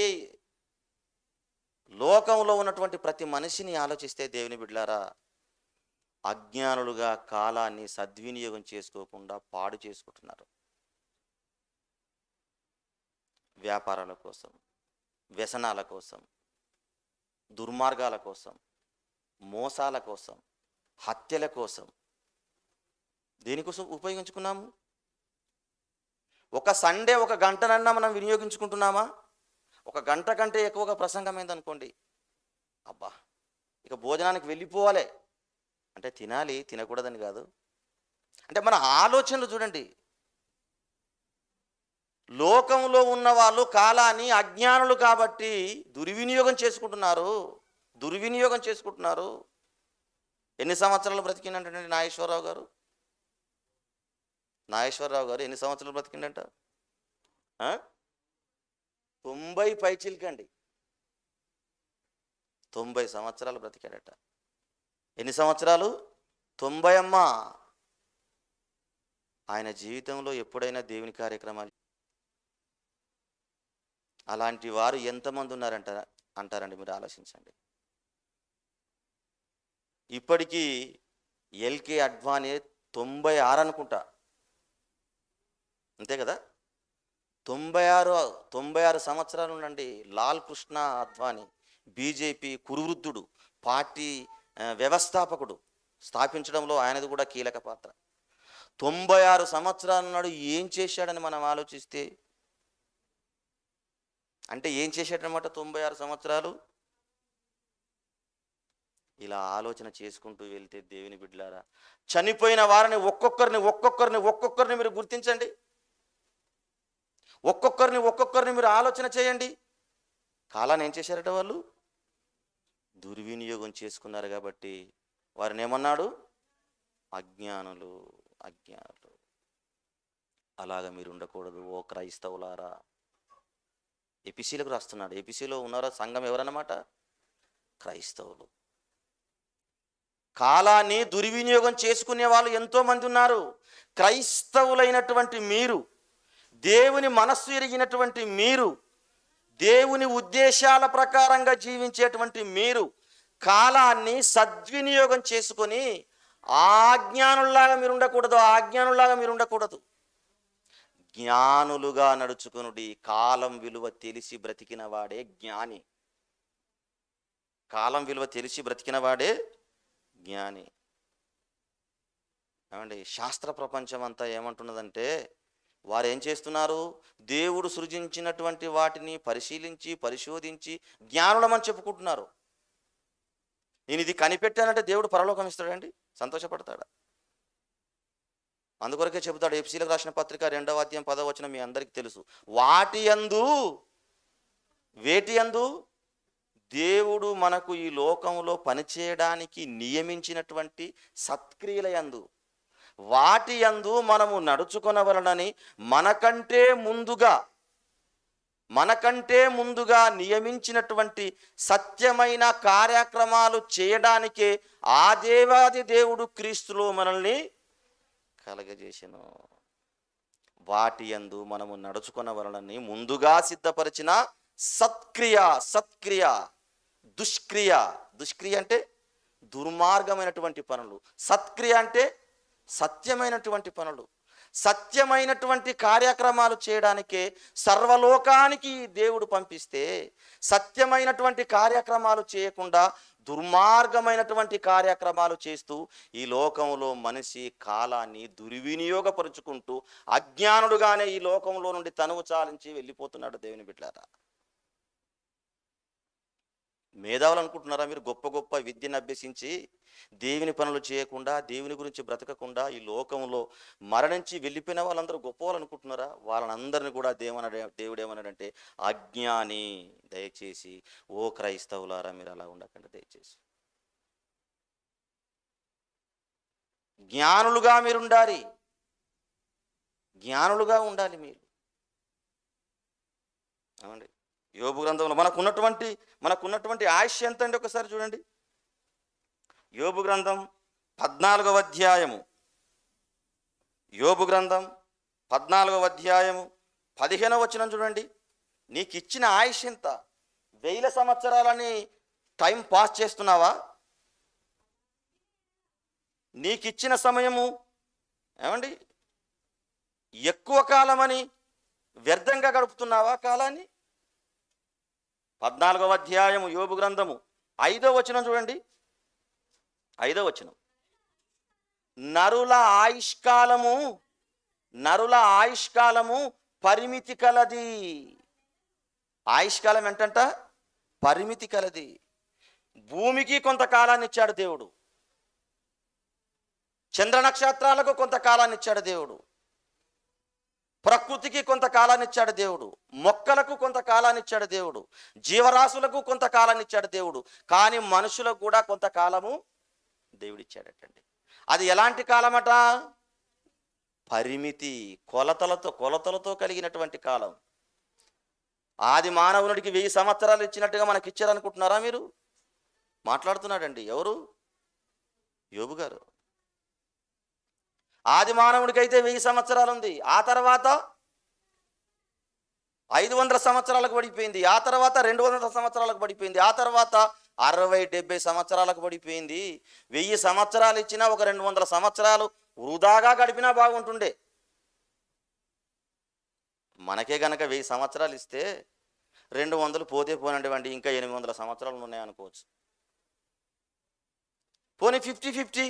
లోకంలో ఉన్నటువంటి ప్రతి మనిషిని ఆలోచిస్తే, దేవుని బిడ్డలారా, అజ్ఞానులుగా కాలాన్ని సద్వినియోగం చేసుకోకుండా పాడు చేసుకుంటున్నారు. వ్యాపారాల కోసం, వ్యసనాల కోసం, దుర్మార్గాల కోసం, మోసాల కోసం, హత్యల కోసం, దేనికోసం ఉపయోగించుకున్నాము? ఒక సండే ఒక గంటనన్నా మనం వినియోగించుకుంటున్నామా? ఒక గంట కంటే ఎక్కువగా ప్రసంగమైందనుకోండి, అబ్బా ఇక భోజనానికి వెళ్ళిపోవాలి అంటే తినాలి, తినకూడదని కాదు. అంటే మన ఆలోచనలు చూడండి. లోకంలో ఉన్న వాళ్ళు కాలాన్ని అజ్ఞానులు కాబట్టి దుర్వినియోగం చేసుకుంటున్నారు. ఎన్ని సంవత్సరాలు బ్రతికిండంటే నాగేశ్వరరావు గారు ఎన్ని సంవత్సరాలు బ్రతికిండంట? 90 పైచిలకండి. 90 సంవత్సరాలు బ్రతికాడట. ఎన్ని సంవత్సరాలు? 90 అమ్మా. ఆయన జీవితంలో ఎప్పుడైనా దేవుని కార్యక్రమాలు అలాంటి వారు ఎంతమంది అంటారండి మీరు ఆలోచించండి. ఇప్పటికీ ఎల్కే అడ్వాణి 96 అనుకుంటా, అంతే కదా? 96 సంవత్సరాలు ఉండండి. లాల్ కృష్ణ అద్వానీ బీజేపీ కురువృద్ధుడు, పార్టీ వ్యవస్థాపకుడు, స్థాపించడంలో ఆయనది కూడా కీలక పాత్ర. 96 సంవత్సరాల నాడు ఏం చేశాడని మనం ఆలోచిస్తే, అంటే ఏం చేశాడనమాట 96 సంవత్సరాలు? ఇలా ఆలోచన చేసుకుంటూ వెళ్తే దేవుని బిడ్డలారా, చనిపోయిన వారిని ఒక్కొక్కరిని మీరు గుర్తించండి. ఒక్కొక్కరిని మీరు ఆలోచన చేయండి. కాలాన్ని ఏం చేశారట? వాళ్ళు దుర్వినియోగం చేసుకున్నారు కాబట్టి వారిని ఏమన్నాడు? అజ్ఞానులు. అలాగా మీరు ఉండకూడదు ఓ క్రైస్తవులారా. ఎపిసీలకు రాస్తున్నాడు. ఎపిసీలో ఉన్నారా సంఘం ఎవరన్నమాట? క్రైస్తవులు. కాలాన్ని దుర్వినియోగం చేసుకునే వాళ్ళు ఎంతోమంది ఉన్నారు. క్రైస్తవులైనటువంటి మీరు, దేవుని మనస్సు ఎరిగినటువంటి మీరు, దేవుని ఉద్దేశాల ప్రకారంగా జీవించేటువంటి మీరు కాలాన్ని సద్వినియోగం చేసుకొని అజ్ఞానుల్లాగా మీరు ఉండకూడదు. జ్ఞానులుగా నడుచుకునుడి. కాలం విలువ తెలిసి బ్రతికిన వాడే జ్ఞాని. ఏమండి, శాస్త్ర ప్రపంచం అంతా ఏమంటున్నదంటే, వారు ఏం చేస్తున్నారు? దేవుడు సృజించినటువంటి వాటిని పరిశోధించి జ్ఞానులమని చెప్పుకుంటున్నారు. నేను ఇది కనిపెట్టానంటే దేవుడు పరలోకం ఇస్తాడండి? సంతోషపడతాడా? అందుకొరకే చెబుతాడు ఎఫెసీయులకు రాసిన పత్రిక 2వ అధ్యాయం 10వ వచనం మీ అందరికీ తెలుసు. వేటి యందు దేవుడు మనకు ఈ లోకంలో పనిచేయడానికి నియమించినటువంటి సత్క్రియల యందు, వాటి యందు మనము నడుచుకొనవలనని మనకంటే ముందుగా నియమించినటువంటి సత్యమైన కార్యక్రమాలు చేయడానికే ఆ దేవాది దేవుడు క్రీస్తులో మనల్ని కలగజేసెను. వాటి యందు మనము నడుచుకొనవలనని ముందుగా సిద్ధపరిచిన సత్క్రియ. దుష్క్రియ అంటే దుర్మార్గమైనటువంటి పనులు. సత్క్రియ అంటే సత్యమైనటువంటి పనులు. సత్యమైనటువంటి కార్యక్రమాలు చేయడానికే సర్వలోకానికి దేవుడు పంపిస్తే, సత్యమైనటువంటి కార్యక్రమాలు చేయకుండా దుర్మార్గమైనటువంటి కార్యక్రమాలు చేస్తూ ఈ లోకంలో మనిషి కాలాన్ని దుర్వినియోగపరుచుకుంటూ అజ్ఞానుడుగానే ఈ లోకంలో నుండి తనువు చాలించి వెళ్ళిపోతున్నాడు. దేవుని బిడ్డలారా, మేధావులు అనుకుంటున్నారా మీరు? గొప్ప విద్యను అభ్యసించి దేవుని పనులు చేయకుండా, దేవుని గురించి బ్రతకకుండా ఈ లోకంలో మరణించి వెళ్ళిపోయిన వాళ్ళందరూ గొప్పవాళ్ళు అనుకుంటున్నారా? వాళ్ళందరినీ కూడా దేవుడు ఏమన్నాడంటే అజ్ఞాని. దయచేసి ఓ క్రైస్తవులారా, మీరు అలా ఉండకండి. దయచేసి జ్ఞానులుగా ఉండాలి మీరు. అవండి, యోబు గ్రంథంలో మనకున్నటువంటి ఆయుష్ ఎంత అండి? ఒకసారి చూడండి. యోబు గ్రంథం 14వ అధ్యాయము 15వ వచనం చూడండి. నీకు ఇచ్చిన ఆయుష్ ఎంత? 1000 సంవత్సరాలని టైం పాస్ చేస్తున్నావా? నీకిచ్చిన సమయము ఏమండి ఎక్కువ కాలమని వ్యర్థంగా గడుపుతున్నావా కాలాన్ని? 14వ అధ్యాయము యోబు గ్రంథము 5వ వచనం చూడండి. 5వ వచనం, నరుల ఆయుష్కాలము పరిమితి కలది. ఆయుష్కాలం ఏంటంట? పరిమితి కలది. భూమికి కొంతకాలాన్ని ఇచ్చాడు దేవుడు, చంద్ర నక్షత్రాలకు కొంతకాలాన్ని ఇచ్చాడు దేవుడు, ప్రకృతికి కొంతకాలాన్ని ఇచ్చాడు దేవుడు, మొక్కలకు కొంతకాలాన్ని ఇచ్చాడు దేవుడు, జీవరాశులకు కొంతకాలాన్ని ఇచ్చాడు దేవుడు. కానీ మనుషులకు కూడా కొంతకాలము దేవుడు ఇచ్చాడటండి. అది ఎలాంటి కాలమట? పరిమితి, కొలతలతో కలిగినటువంటి కాలం. ఆది మానవునికి 1000 సంవత్సరాలు ఇచ్చినట్టుగా మనకి ఇచ్చారనుకుంటున్నారా మీరు? మాట్లాడుతున్నాడండి ఎవరు? యోబు గారు. ఆది మానవుడికి అయితే 1000 సంవత్సరాలు ఉంది, ఆ తర్వాత 500 సంవత్సరాలకు పడిపోయింది, ఆ తర్వాత 200 సంవత్సరాలకు పడిపోయింది, ఆ తర్వాత 60-70 సంవత్సరాలకు పడిపోయింది. 1000 సంవత్సరాలు ఇచ్చినా ఒక 200 సంవత్సరాలు వృధాగా గడిపినా బాగుంటుండే. మనకే గనక 1000 సంవత్సరాలు ఇస్తే 200 పోతే పోనండి, ఇంకా 800 సంవత్సరాలు ఉన్నాయనుకోవచ్చు. పోనీ 50-50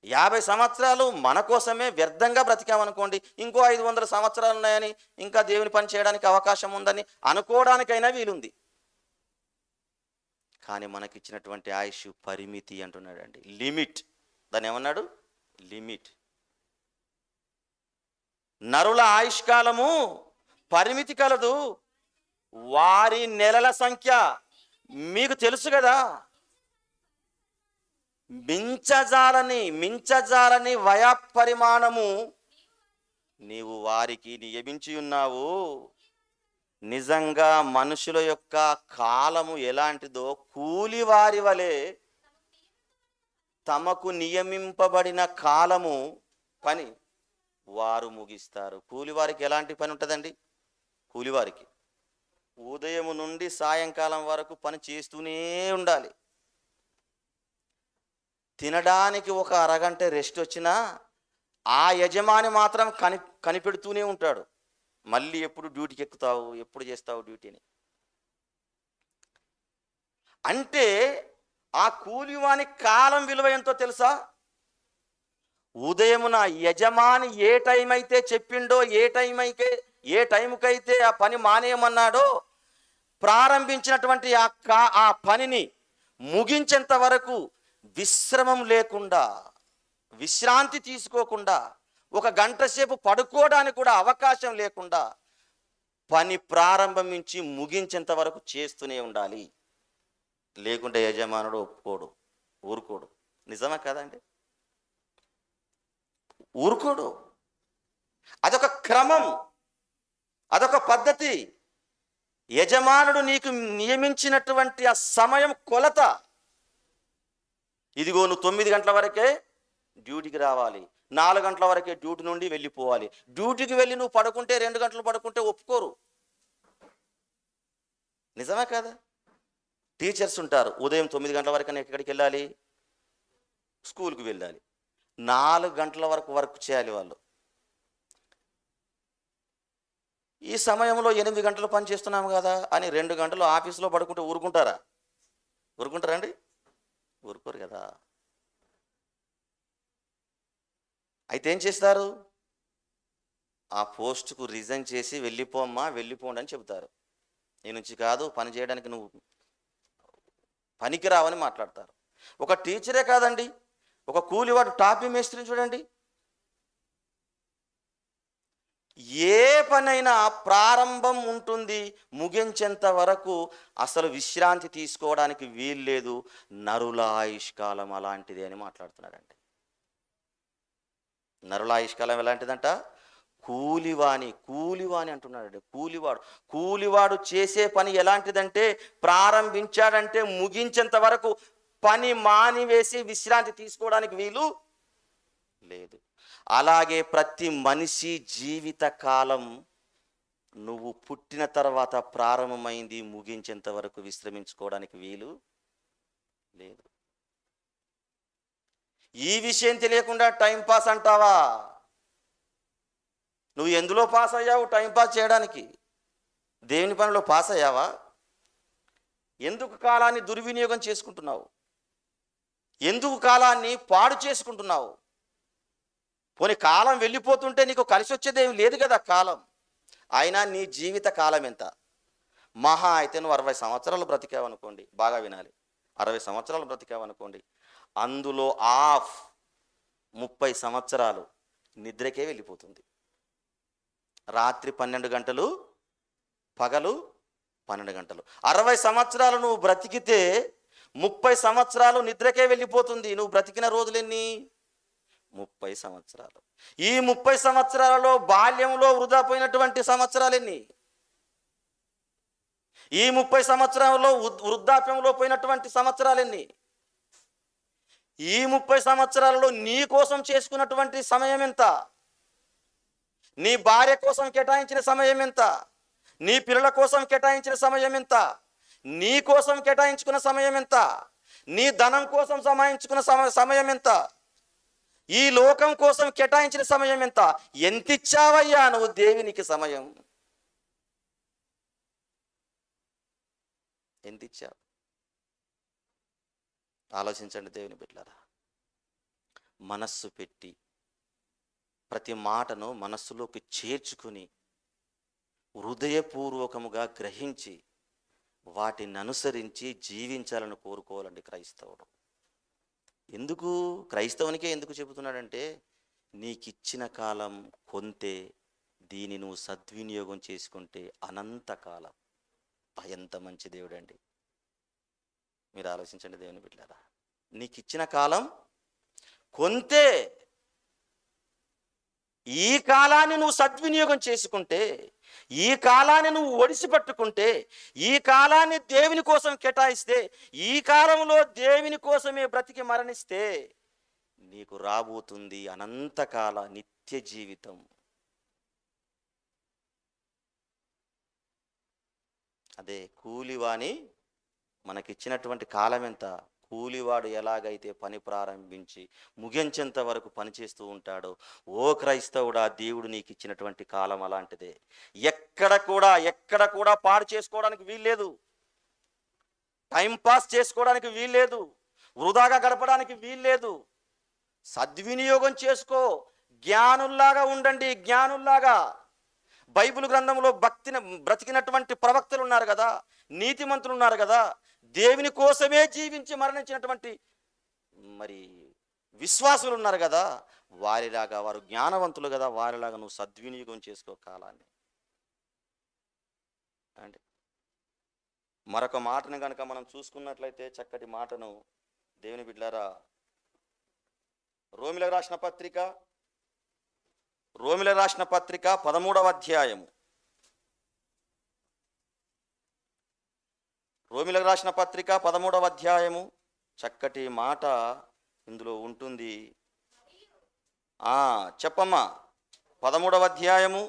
50 సంవత్సరాలు మన కోసమే వ్యర్థంగా బ్రతికామనుకోండి, ఇంకో 500 సంవత్సరాలు ఉన్నాయని, ఇంకా దేవుని పని చేయడానికి అవకాశం ఉందని అనుకోవడానికైనా వీలుంది. కానీ మనకిచ్చినటువంటి ఆయుష్ పరిమితి అంటున్నాడండి, లిమిట్. దాన్ని ఏమన్నాడు? లిమిట్. నరుల ఆయుష్కాలము పరిమితి కలదు, వారి నెలల సంఖ్య మీకు తెలుసు కదా. మించజాలని వయపరిమాణము నీవు వారికి నియమించి ఉన్నావు. నిజంగా మనుషుల యొక్క కాలము ఎలాంటిదో కూలివారి వలె తమకు నియమింపబడిన కాలము పని వారు ముగిస్తారు. కూలివారికి ఎలాంటి పని ఉంటుందండి? కూలివారికి ఉదయం నుండి సాయంకాలం వరకు పని చేస్తూనే ఉండాలి. తినడానికి ఒక అరగంట రెస్ట్ వచ్చినా ఆ యజమాని మాత్రం కనిపెడుతూనే ఉంటాడు, మళ్ళీ ఎప్పుడు డ్యూటీకి ఎక్కుతావు, ఎప్పుడు చేస్తావు డ్యూటీని. అంటే ఆ కూలివాని కాలం విలువ ఎంతో తెలుసా? ఉదయమున యజమాని ఏ టైం అయితే చెప్పిండో, ఏ టైంకైతే ఆ పని మానేయమన్నాడో, ప్రారంభించినటువంటి ఆ పనిని ముగించేంత వరకు విశ్రమం లేకుండా, విశ్రాంతి తీసుకోకుండా, ఒక గంట సేపు పడుకోవడానికి కూడా అవకాశం లేకుండా పని ప్రారంభించి ముగించేంత వరకు చేస్తూనే ఉండాలి. లేకుంటే యజమానుడు ఒప్పుకోడు, ఊరుకోడు. నిజమే కదండి? ఊరుకోడు. అదొక క్రమం, అదొక పద్ధతి. యజమానుడు నీకు నియమించినటువంటి ఆ సమయం కొలత. ఇదిగో నువ్వు 9 గంటల వరకే డ్యూటీకి రావాలి, 4 గంటల వరకే డ్యూటీ నుండి వెళ్ళిపోవాలి. డ్యూటీకి వెళ్ళి నువ్వు పడుకుంటే 2 గంటలు పడుకుంటే ఒప్పుకోరు. నిజమే కదా? టీచర్స్ ఉంటారు, ఉదయం 9 గంటల వరకు ఎక్కడికి వెళ్ళాలి? స్కూల్కి వెళ్ళాలి. 4 గంటల వరకు వర్క్ చేయాలి వాళ్ళు. ఈ సమయంలో 8 గంటలు పని చేస్తున్నాము కదా అని 2 గంటలు ఆఫీసులో పడుకుంటే ఊరుకుంటారా? ఊరుకుంటారండి? ఊరుకోరు కదా. అయితే ఏం చేస్తారు? ఆ పోస్టుకు రిజైన్ చేసి వెళ్ళిపోండి అని చెబుతారు. నీ నుంచి కాదు, పని చేయడానికి నువ్వు పనికిరావని మాట్లాడతారు. ఒక టీచరే కాదండి, ఒక కూలివాడు టాపీ మేస్త్రిని చూడండి. ఏ పనైనా ప్రారంభం ఉంటుంది, ముగించేంత వరకు అసలు విశ్రాంతి తీసుకోవడానికి వీల్లేదు. నరుల ఆయుష్కాలం అలాంటిది అని మాట్లాడుతున్నాడండి. నరుల ఆయుష్కాలం ఎలాంటిదంట? కూలివాని అంటున్నాడు. కూలివాడు చేసే పని ఎలాంటిదంటే, ప్రారంభించాడంటే ముగించేంత వరకు పని మానివేసి విశ్రాంతి తీసుకోవడానికి వీలు లేదు. అలాగే ప్రతి మనిషి జీవిత కాలం నువ్వు పుట్టిన తర్వాత ప్రారంభమైంది, ముగించేంత వరకు విశ్రమించుకోవడానికి వీలు లేదు. ఈ విషయం తెలియకుండా టైం పాస్ అంటావా? నువ్వు ఎందులో పాస్ అయ్యావు టైం పాస్ చేయడానికి? దేవుని పనిలో పాస్ అయ్యావా? ఎందుకు కాలాన్ని దుర్వినియోగం చేసుకుంటున్నావు? ఎందుకు కాలాన్ని పాడు చేసుకుంటున్నావు? పోనీ కాలం వెళ్ళిపోతుంటే నీకు కలిసి వచ్చేదేమి లేదు కదా కాలం. అయినా నీ జీవిత కాలం ఎంత? మహా అయితే నువ్వు 60 సంవత్సరాలు బ్రతికావనుకోండి, బాగా వినాలి, 60 సంవత్సరాలు బ్రతికావనుకోండి, అందులో 30 సంవత్సరాలు నిద్రకే వెళ్ళిపోతుంది. రాత్రి 12 గంటలు, పగలు 12 గంటలు. 60 సంవత్సరాలు నువ్వు బ్రతికితే 30 సంవత్సరాలు నిద్రకే వెళ్ళిపోతుంది. నువ్వు బ్రతికిన రోజులెన్ని? 30 సంవత్సరాలు. ఈ 30 సంవత్సరాలలో బాల్యంలో వృధా పోయినటువంటి సంవత్సరాలు ఎన్ని? ఈ 30 సంవత్సరాలలో వృద్ధాప్యంలో పోయినటువంటి సంవత్సరాలు ఎన్ని? ఈ 30 సంవత్సరాలలో నీ కోసం చేసుకున్నటువంటి సమయం ఎంత? నీ భార్య కోసం కేటాయించిన సమయం ఎంత? నీ పిల్లల కోసం కేటాయించిన సమయం ఎంత? నీ కోసం కేటాయించుకున్న సమయం ఎంత? నీ ధనం కోసం సమాయించుకున్న సమయం ఎంత? ఈ లోకం కోసం కేటాయించిన సమయం ఎంత? ఎంత ఇచ్చావయ్యా నువ్వు దేవునికి సమయం? ఎంత ఇచ్చావు? ఆలోచించండి దేవుని బిడ్డలారా. మనస్సు పెట్టి ప్రతి మాటను మనస్సులోకి చేర్చుకుని హృదయపూర్వకముగా గ్రహించి వాటిని అనుసరించి జీవించాలని కోరుకోవాలండి క్రైస్తవుడు. ఎందుకు క్రైస్తవునికే ఎందుకు చెబుతున్నాడంటే, నీకిచ్చిన కాలం కొంతే, దీన్ని నువ్వు సద్వినియోగం చేసుకుంటే అనంతకాలం. ఎంత మంచి దేవుడండి. మీరు ఆలోచించండి దేవుని బిడ్డలారా. నీకిచ్చిన కాలం కొంతే, ఈ కాలాన్ని నువ్వు సద్వినియోగం చేసుకుంటే, ఈ కాలాన్ని నువ్వు ఒడిసి పట్టుకుంటే, ఈ కాలాన్ని దేవుని కోసం కేటాయిస్తే, ఈ కాలంలో దేవుని కోసమే బ్రతికి మరణిస్తే నీకు రాబోతుంది అనంతకాల నిత్య జీవితం. అదే కూలివాని మనకిచ్చినటువంటి కాలం ఎంత? కూలివాడు ఎలాగైతే పని ప్రారంభించి ముగించేంత వరకు పనిచేస్తూ ఉంటాడో, ఓ క్రైస్తవుడా, దేవుడు నీకు ఇచ్చినటువంటి కాలం అలాంటిదే. ఎక్కడ కూడా పాడు చేసుకోవడానికి వీల్లేదు, టైం పాస్ చేసుకోవడానికి వీల్లేదు, వృధాగా గడపడానికి వీల్లేదు. సద్వినియోగం చేసుకో. జ్ఞానుల్లాగా ఉండండి, జ్ఞానుల్లాగా. బైబిల్ గ్రంథంలో బ్రతికినటువంటి ప్రవక్తలు ఉన్నారు కదా, నీతిమంతులు ఉన్నారు కదా, దేవుని కోసమే జీవించి మరణించినటువంటి మరి విశ్వాసులు ఉన్నారు కదా, వారిలాగా, వారు జ్ఞానవంతులు కదా, వారిలాగా నువ్వు సద్వినియోగం చేసుకో కాలాన్ని. అంటే మరొక మాటను కనుక మనం చూసుకున్నట్లయితే, చక్కటి మాటను దేవుని బిడ్డలారా, రోమిలకు రాసిన పత్రిక 13వ అధ్యాయము. రోమిలకు రాసిన పత్రిక 13వ అధ్యాయము. చక్కటి మాట ఇందులో ఉంటుంది. చెప్పమ్మా. 13వ అధ్యాయము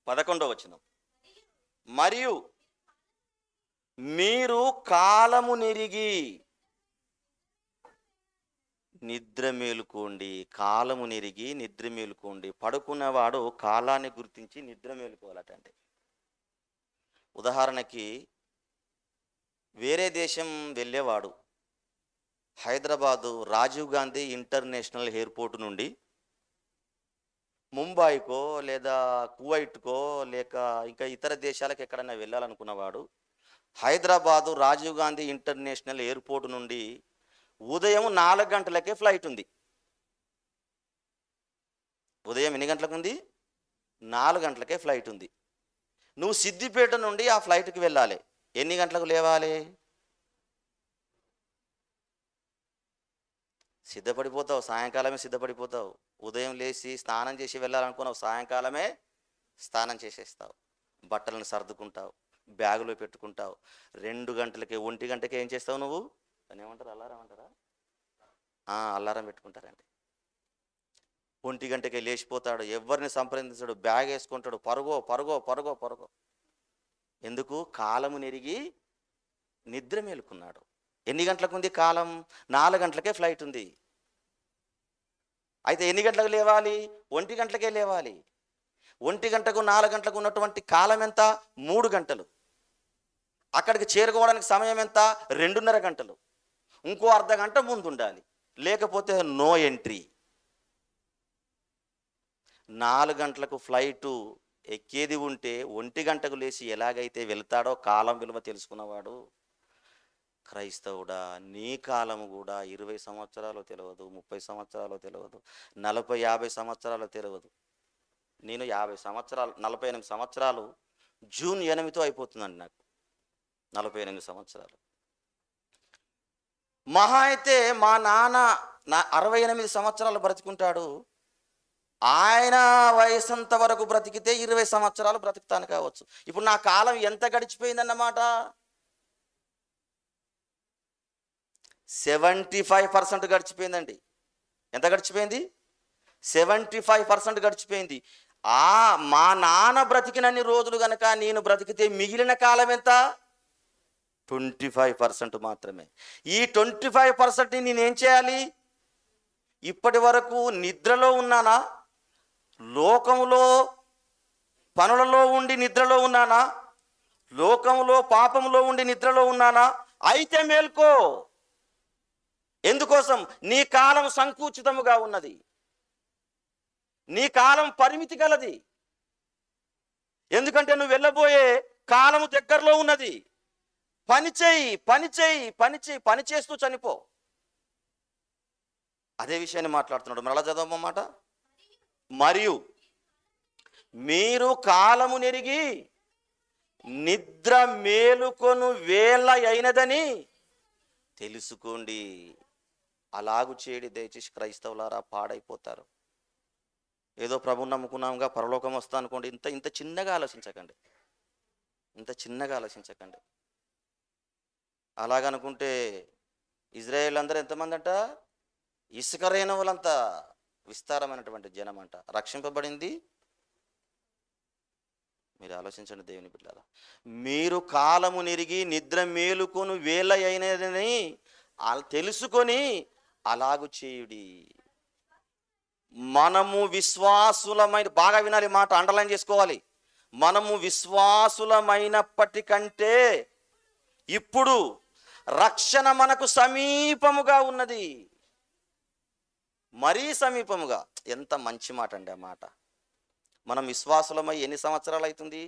11వ వచనం. మరియు మీరు కాలము నెరిగి నిద్ర మేలుకోండి. కాలము నెరిగి నిద్ర మేలుకోండి. పడుకున్నవాడు కాలాన్ని గుర్తించి నిద్ర మేలుకోవాలటండి. ఉదాహరణకి వేరే దేశం వెళ్ళేవాడు హైదరాబాదు రాజీవ్ గాంధీ ఇంటర్నేషనల్ ఎయిర్పోర్ట్ నుండి ముంబైకో లేదా కువైట్కో లేక ఇంకా ఇతర దేశాలకు ఎక్కడైనా వెళ్ళాలనుకున్నవాడు హైదరాబాదు రాజీవ్ గాంధీ ఇంటర్నేషనల్ ఎయిర్పోర్ట్ నుండి ఉదయం 4 గంటలకే ఫ్లైట్ ఉంది. ఉదయం ఎన్ని గంటలకు ఉంది? 4 గంటలకే ఫ్లైట్ ఉంది. నువ్వు సిద్దిపేట నుండి ఆ ఫ్లైట్కి వెళ్ళాలి. ఎన్ని గంటలకు లేవాలి? సిద్ధపడిపోతావు, సాయంకాలమే సిద్ధపడిపోతావు. ఉదయం లేచి స్నానం చేసి వెళ్ళాలనుకున్నావు, సాయంకాలమే స్నానం చేసేస్తావు, బట్టలను సర్దుకుంటావు, బ్యాగులో పెట్టుకుంటావు. 2 గంటలకి 1 గంటకి ఏం చేస్తావు నువ్వు? అని ఏమంటారు, అల్లారం అంటారా? అల్లారం పెట్టుకుంటారండి. 1 గంటకి లేచిపోతాడు, ఎవరిని సంప్రదించాడు, బ్యాగ్ వేసుకుంటాడు, పరుగో. ఎందుకు? కాలము నెరిగి నిద్ర మేలుకున్నాడు. ఎన్ని గంటలకు ఉంది కాలం? 4 గంటలకే ఫ్లైట్ ఉంది. అయితే ఎన్ని గంటలకు లేవాలి? 1 గంటలకే లేవాలి. 1 గంటకు 4 గంటలకు ఉన్నటువంటి కాలం ఎంత? 3 గంటలు. అక్కడికి చేరుకోవడానికి సమయం ఎంత? 2.5 గంటలు. ఇంకో అర్ధ గంట ముందు ఉండాలి, లేకపోతే నో ఎంట్రీ. 4 గంటలకు ఫ్లైటు ఎక్కేది ఉంటే 1 గంటకు లేచి ఎలాగైతే వెళ్తాడో కాలం విలువ తెలుసుకున్నవాడు, క్రైస్తవుడా నీ కాలము కూడా 20 సంవత్సరాలు తెలియదు, 30 సంవత్సరాలు తెలియదు, 40-50 సంవత్సరాలు తెలియదు. నేను 50 సంవత్సరాలు, 48 సంవత్సరాలు జూన్ 8తో అయిపోతుందండి నాకు. 48 సంవత్సరాలు. మహా అయితే మా నాన్న 68 సంవత్సరాలు బ్రతికుంటాడు. ఆయన వయసంత వరకు బ్రతికితే 20 సంవత్సరాలు బ్రతుకుతాను కావచ్చు. ఇప్పుడు నా కాలం ఎంత గడిచిపోయిందన్నమాట? 75% గడిచిపోయిందండి. ఎంత గడిచిపోయింది? 75% గడిచిపోయింది. మా నాన్న బ్రతికినన్ని రోజులు గనక నేను బ్రతికితే మిగిలిన కాలం ఎంత? 25% మాత్రమే. ఈ 25%ని నేనేం చేయాలి? ఇప్పటి వరకు నిద్రలో ఉన్నానా? లోకంలో పనులలో ఉండి నిద్రలో ఉన్నానా? లోకంలో పాపంలో ఉండి నిద్రలో ఉన్నానా? అయితే మేల్కో. ఎందుకోసం? నీ కాలం సంకుచితముగా ఉన్నది, నీ కాలం పరిమితి గలది. ఎందుకంటే నువ్వు వెళ్ళబోయే కాలము దగ్గరలో ఉన్నది. పని చేయి, పని చేయి, పని చేయి, పని చేస్తూ చనిపో. అదే విషయాన్ని మాట్లాడుతున్నాడు. మరలా చదవమాట. మరియు మీరు కాలము నెరిగి నిద్ర మేలుకొను వేళ అయినదని తెలుసుకోండి. అలాగు చేయడి దయచేసి క్రైస్తవులారా, పాడైపోతారు. ఏదో ప్రభుని నమ్ముకున్నాముగా పరలోకం వస్తా అనుకోండి. ఇంత చిన్నగా ఆలోచించకండి, ఇంత చిన్నగా ఆలోచించకండి. అలాగనుకుంటే ఇజ్రాయేల్ అందరూ ఎంతమంది అంట? ఇసుక రేణువులంతా విస్తారమైనటువంటి జనం అంట. రక్షింపబడింది మీరు ఆలోచించండి దేవుని బిడ్డలారా. మీరు కాలము నెరిగి నిద్ర మేలుకొను వేళ అయినదని తెలుసుకొని అలాగు చేయుడి. మనము విశ్వాసులమైన, బాగా వినాలి మాట, అండర్లైన్ చేసుకోవాలి. మనము విశ్వాసులమైనప్పటికంటే ఇప్పుడు రక్షణ మనకు సమీపముగా ఉన్నది. మరీ సమీపముగా. ఎంత మంచి మాట అండి ఆ మాట. మనం విశ్వాసులమై ఎన్ని సంవత్సరాలు అవుతుంది?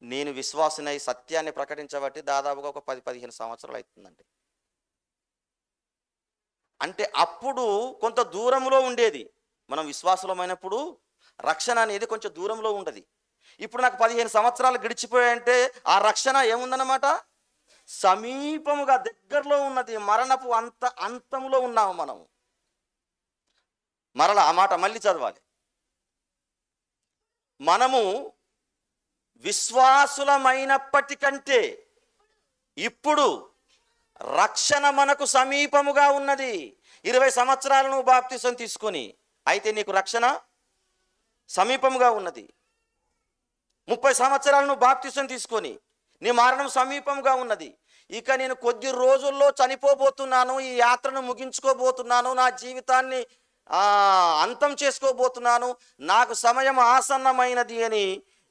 నేను విశ్వాసునై సత్యాన్ని ప్రకటించబట్టి దాదాపుగా ఒక 10-15 సంవత్సరాలు అవుతుందండి. అంటే అప్పుడు కొంత దూరంలో ఉండేది. మనం విశ్వాసులమైనప్పుడు రక్షణ అనేది కొంచెం దూరంలో ఉండదు. ఇప్పుడు నాకు 15 సంవత్సరాలు గడిచిపోయాయంటే ఆ రక్షణ ఏముందన్నమాట? సమీపముగా, దగ్గరలో ఉన్నది. మరణపు అంతంలో ఉన్నాము మనం. మరలా ఆ మాట మళ్ళీ చదవాలి. మనము విశ్వాసులమైనప్పటికంటే ఇప్పుడు రక్షణ మనకు సమీపముగా ఉన్నది. 20 సంవత్సరాలు నువ్వు బాప్తిసం తీసుకొని అయితే నీకు రక్షణ సమీపముగా ఉన్నది. 30 సంవత్సరాలు నువ్వు బాప్తిసం తీసుకొని నీ మరణం సమీపంగా ఉన్నది. ఇక నేను కొద్ది రోజుల్లో చనిపోబోతున్నాను, ఈ యాత్రను ముగించుకోబోతున్నాను, నా జీవితాన్ని అంతం చేసుకోబోతున్నాను, నాకు సమయం ఆసన్నమైనది అని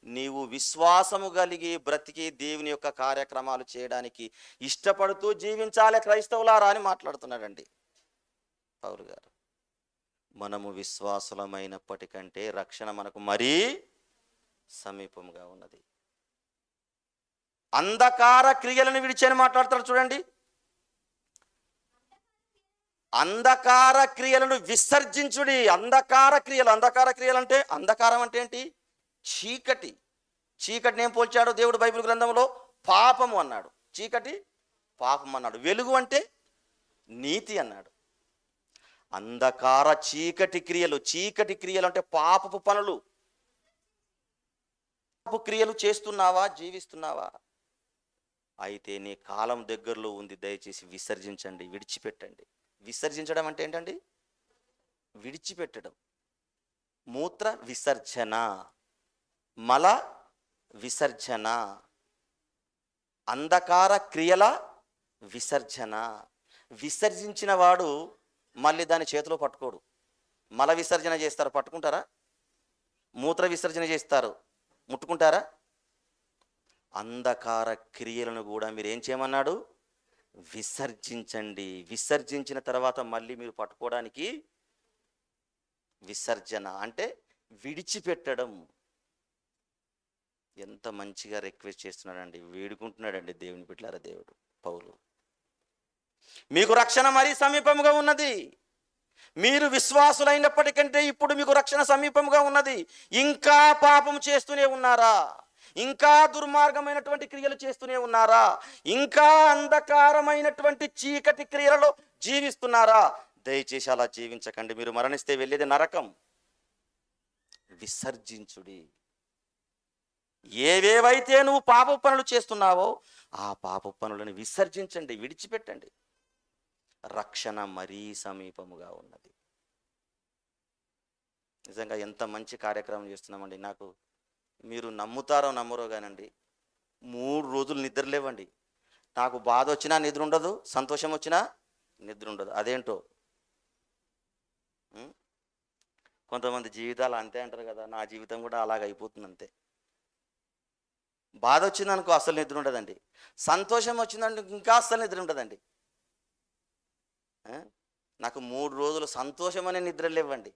నీవు విశ్వాసము కలిగి బ్రతికి దేవుని యొక్క కార్యక్రమాలు చేయడానికి ఇష్టపడుతూ జీవించాలి క్రైస్తవులారా అని మాట్లాడుతున్నాడండి పౌలు గారు. మనము విశ్వాసులమైనప్పటికంటే రక్షణ మనకు మరీ సమీపంగా ఉన్నది. అంధకార క్రియలను విడిచని మాట్లాడతాడు చూడండి. అంధకార క్రియలను విసర్జించుడి. అంధకార క్రియలు అంటే అంధకారం అంటే ఏంటి? చీకటి. చీకటిని ఏం పోల్చాడు దేవుడు బైబిల్ గ్రంథంలో? పాపము అన్నాడు. చీకటి పాపం అన్నాడు. వెలుగు అంటే నీతి అన్నాడు. అంధకార చీకటి క్రియలు అంటే పాపపు పనులు. పాపపు క్రియలు చేస్తున్నావా, జీవిస్తున్నావా? అయితే నీ కాలం దగ్గరలో ఉంది. దయచేసి విసర్జించండి, విడిచిపెట్టండి. విసర్జించడం అంటే ఏంటండి? విడిచిపెట్టడం. మూత్ర విసర్జన, మల విసర్జన, అంధకార క్రియల విసర్జన. విసర్జించిన వాడు మళ్ళీ దాని చేతిలో పట్టుకోడు. మల విసర్జన చేస్తారు, పట్టుకుంటారా? మూత్ర విసర్జన చేస్తారు, ముట్టుకుంటారా? అంధకార క్రియలను కూడా మీరు ఏం చేయమన్నాడు? విసర్జించండి. విసర్జించిన తర్వాత మళ్ళీ మీరు పట్టుకోవడానికి విసర్జన అంటే విడిచిపెట్టడం. ఎంత మంచిగా రిక్వెస్ట్ చేస్తున్నాడండి, వేడుకుంటున్నాడండి దేవుని బిడ్డలారా దేవుడు పౌలు. మీకు రక్షణ మరీ సమీపముగా ఉన్నది. మీరు విశ్వాసులైనప్పటికంటే ఇప్పుడు మీకు రక్షణ సమీపముగా ఉన్నది. ఇంకా పాపం చేస్తూనే ఉన్నారా? ఇంకా దుర్మార్గమైనటువంటి క్రియలు చేస్తూనే ఉన్నారా? ఇంకా అంధకారమైనటువంటి చీకటి క్రియలలో జీవిస్తున్నారా? దయచేసి అలా జీవించకండి. మీరు మరణిస్తే వెళ్ళేది నరకం. విసర్జించుడి. ఏవేవైతే నువ్వు పాప పనులు చేస్తున్నావో ఆ పాప పనులను విసర్జించండి, విడిచిపెట్టండి. రక్షణ మరీ సమీపముగా ఉన్నది. నిజంగా ఎంత మంచి కార్యక్రమం చేస్తున్నామండి. నాకు మీరు నమ్ముతారో నమ్మరో కానండి, 3 రోజులు నిద్ర లేవండి. నాకు బాధ వచ్చినా నిద్ర ఉండదు, సంతోషం వచ్చినా నిద్ర ఉండదు. అదేంటో. కొంతమంది జీవితాలు అంతే అంటారు కదా, నా జీవితం కూడా అలాగ అయిపోతుంది అంతే. బాధ వచ్చిందనుకో అసలు నిద్ర ఉండదండి, సంతోషం వచ్చిందంటే ఇంకా అస్సలు నిద్ర ఉండదండి. నాకు 3 రోజులు సంతోషం అనే నిద్ర లేవండి.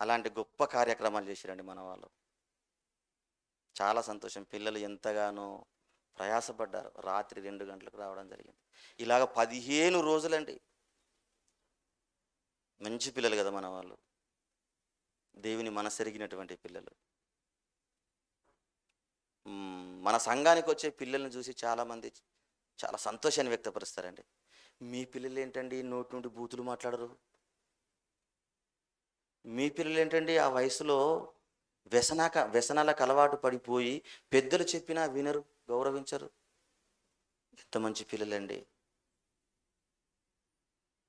అలాంటి గొప్ప కార్యక్రమాలు చేశారండి మన వాళ్ళు. చాలా సంతోషం. పిల్లలు ఎంతగానో ప్రయాసపడ్డారు. రాత్రి 2 గంటలకు రావడం జరిగింది. ఇలాగ 15 రోజులండి. మంచి పిల్లలు కదా మన వాళ్ళు, దేవుని మనసెరిగినటువంటి పిల్లలు. మన సంఘానికి వచ్చే పిల్లల్ని చూసి చాలామంది చాలా సంతోషాన్ని వ్యక్తపరుస్తారండి. మీ పిల్లలు ఏంటండి నోటి నుండి బూతులు మాట్లాడరు? మీ పిల్లలు ఏంటండి ఆ వయసులో వ్యసనాలకు అలవాటు పడిపోయి పెద్దలు చెప్పినా వినరు, గౌరవించరు? ఎంత మంచి పిల్లలండి.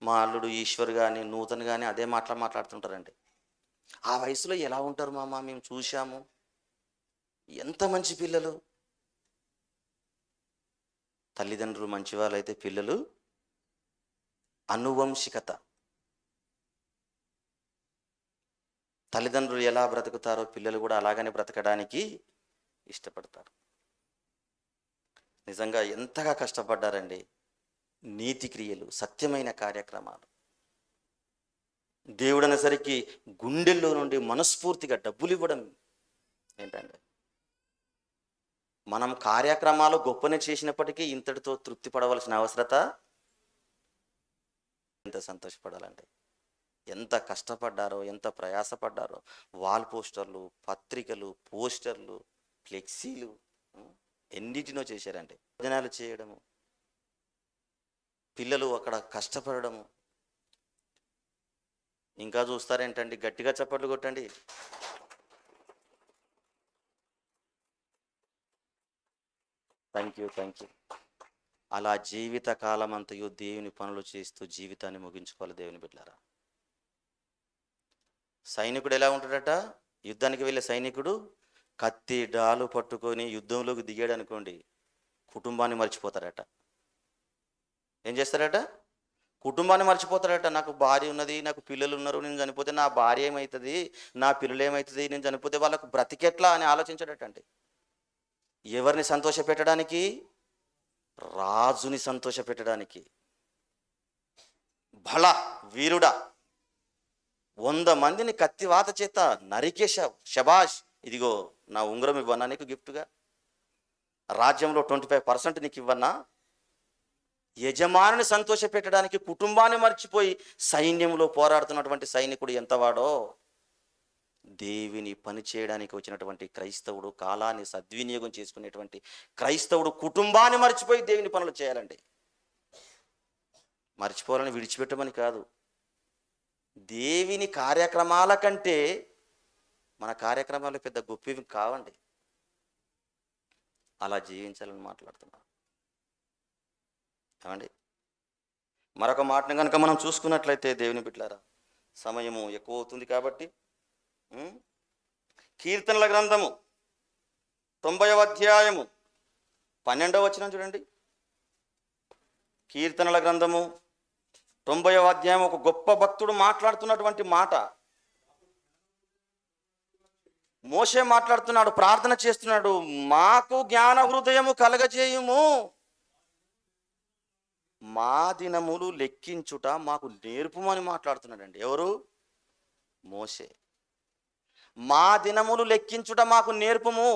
మా అల్లుడు ఈశ్వర్ కానీ నూతన్ కానీ అదే మాట్లాడుతుంటారండి. ఆ వయసులో ఎలా ఉంటారు మామ, మేము చూశాము. ఎంత మంచి పిల్లలు. తల్లిదండ్రులు మంచి వాళ్ళైతే పిల్లలు అనువంశికత. తల్లిదండ్రులు ఎలా బ్రతుకుతారో పిల్లలు కూడా అలాగనే బ్రతకడానికి ఇష్టపడతారు. నిజంగా ఎంతగా కష్టపడ్డారండి. నీతి క్రియలు, సత్యమైన కార్యక్రమాలు. దేవుడు అనేసరికి గుండెల్లో నుండి మనస్ఫూర్తిగా డబ్బులు ఇవ్వడం ఏంటండి. మనం కార్యక్రమాలు గొప్పనే చేసినప్పటికీ ఇంతటితో తృప్తి పడవలసిన అవసరత. ఎంత సంతోషపడాలండి. ఎంత కష్టపడ్డారో, ఎంత ప్రయాసపడ్డారో. వాల్ పోస్టర్లు, పత్రికలు, పోస్టర్లు, ఫ్లెక్సీలు ఎన్నిటినో చేశారండి. భోజనాలు చేయడము, పిల్లలు అక్కడ కష్టపడము. ఇంకా చూస్తారేంటండి, గట్టిగా చప్పట్లు కొట్టండి. Thank you. అలా జీవిత కాలం అంతయు దేవుని పనులు చేస్తూ జీవితాన్ని ముగించుకోవాలి దేవుని బిడ్డలారా. సైనికుడు ఎలా ఉంటాడట? యుద్ధానికి వెళ్ళే సైనికుడు కత్తి డాలు పట్టుకొని యుద్ధంలోకి దిగాడు అనుకోండి, కుటుంబాన్ని మర్చిపోతాడట. ఏం చేస్తాడట? కుటుంబాన్ని మర్చిపోతాడట. నాకు భార్య ఉన్నది, నాకు పిల్లలు ఉన్నారు, నేను చనిపోతే నా భార్య ఏమవుతుంది, నా పిల్లలు ఏమవుతుంది, నేను చనిపోతే వాళ్ళకు బ్రతికెట్లా అని ఆలోచించాడట. అంటే ఎవరిని సంతోష పెట్టడానికి? రాజుని సంతోష పెట్టడానికి. బల వీరుడా, 100 మందిని కత్తివాత చేత నరికేశావు, శబాష్, ఇదిగో నా ఉంగరం ఇవ్వన్నా నీకు గిఫ్ట్గా, రాజ్యంలో 25% నీకు ఇవ్వన్నా. యజమానుని సంతోష పెట్టడానికి కుటుంబాన్ని మర్చిపోయి సైన్యంలో పోరాడుతున్నటువంటి సైనికుడు ఎంతవాడో. దేవుని పని చేయడానికి వచ్చినటువంటి క్రైస్తవుడు, కాలాన్ని సద్వినియోగం చేసుకునేటువంటి క్రైస్తవుడు కుటుంబాన్ని మర్చిపోయి దేవుని పనులు చేయాలండి. మర్చిపోవాలని, విడిచిపెట్టమని కాదు. దేవుని కార్యక్రమాల కంటే మన కార్యక్రమాలు పెద్ద గొప్పవి కావండి. అలా జీవించాలని మాట్లాడుతున్నాను ఏమండి. మరొక మాటను కనుక మనం చూసుకున్నట్లయితే దేవుని బిడ్డలారా, సమయము ఎక్కువ అవుతుంది కాబట్టి కీర్తనల గ్రంథము 90వ అధ్యాయము 12వ వచనం చూడండి. కీర్తనల గ్రంథము 90వ అధ్యాయం ఒక గొప్ప భక్తుడు మాట్లాడుతున్నటువంటి మాట. మోషే మాట్లాడుతున్నాడు, ప్రార్థన చేస్తున్నాడు, మాకు జ్ఞాన హృదయము కలగజేయుము, మా దినములు లెక్కించుట మాకు నేర్పుమని మాట్లాడుతున్నాడండి. ఎవరు? మోషే. మా దినములు లెక్కించుట మాకు నేర్పుము.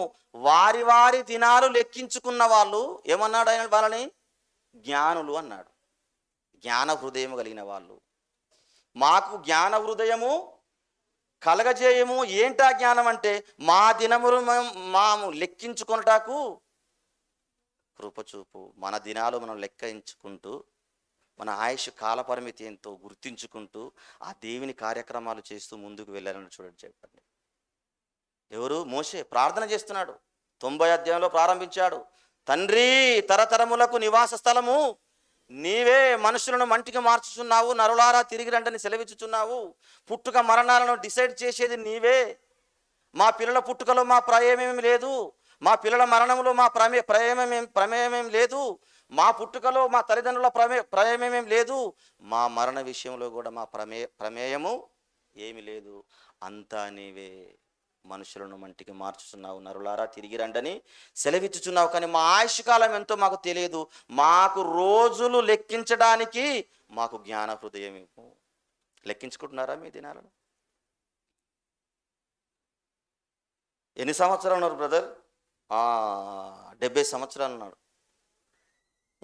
వారి వారి దినాలు లెక్కించుకున్న వాళ్ళు ఏమన్నాడు? ఆయన వాళ్ళని జ్ఞానులు అన్నాడు. జ్ఞాన హృదయం కలిగిన వాళ్ళు. మాకు జ్ఞాన హృదయము కలగజేయము. ఏంటా జ్ఞానం అంటే, మా దినములు మేము లెక్కించుకొనుటకు కృపచూపు. మన దినాలు మనం లెక్కించుకుంటూ, మన ఆయుష్ కాలపరిమితి ఎంతో గుర్తించుకుంటూ ఆ దేవుని కార్యక్రమాలు చేస్తూ ముందుకు వెళ్ళాలని చూడండి. చెప్పండి. ఎవరు? మోషే ప్రార్థన చేస్తున్నాడు. 90 అధ్యాయంలో ప్రారంభించాడు. తండ్రి, తరతరములకు నివాస స్థలము నీవే, మనుషులను మంటికి మార్చుచున్నావు, నరులారా తిరిగి రండని సెలవిచ్చుచున్నావు, పుట్టుక మరణాలను డిసైడ్ చేసేది నీవే. మా పిల్లల పుట్టుకలో మా ప్రమేయం లేదు, మా పిల్లల మరణంలో మా ప్రమేయం లేదు, మా పుట్టుకలో మా తల్లిదండ్రుల ప్రమేయం లేదు, మా మరణ విషయంలో కూడా మా ప్రమేయము ఏమి లేదు. అంతా నీవే. మనుషులను మంటికి మార్చుచున్నావు, నరులారా తిరిగి రండని సెలవిచ్చుచున్నావు. కానీ మా ఆయుష్కాలం ఎంతో మాకు తెలియదు. మాకు రోజులు లెక్కించడానికి మాకు జ్ఞాన హృదయం ఇవ్వు. లెక్కించుకుంటున్నారా మీ దినాలను? ఎన్ని సంవత్సరాలు ఉన్నారు బ్రదర్? 70 సంవత్సరాలు ఉన్నాడు.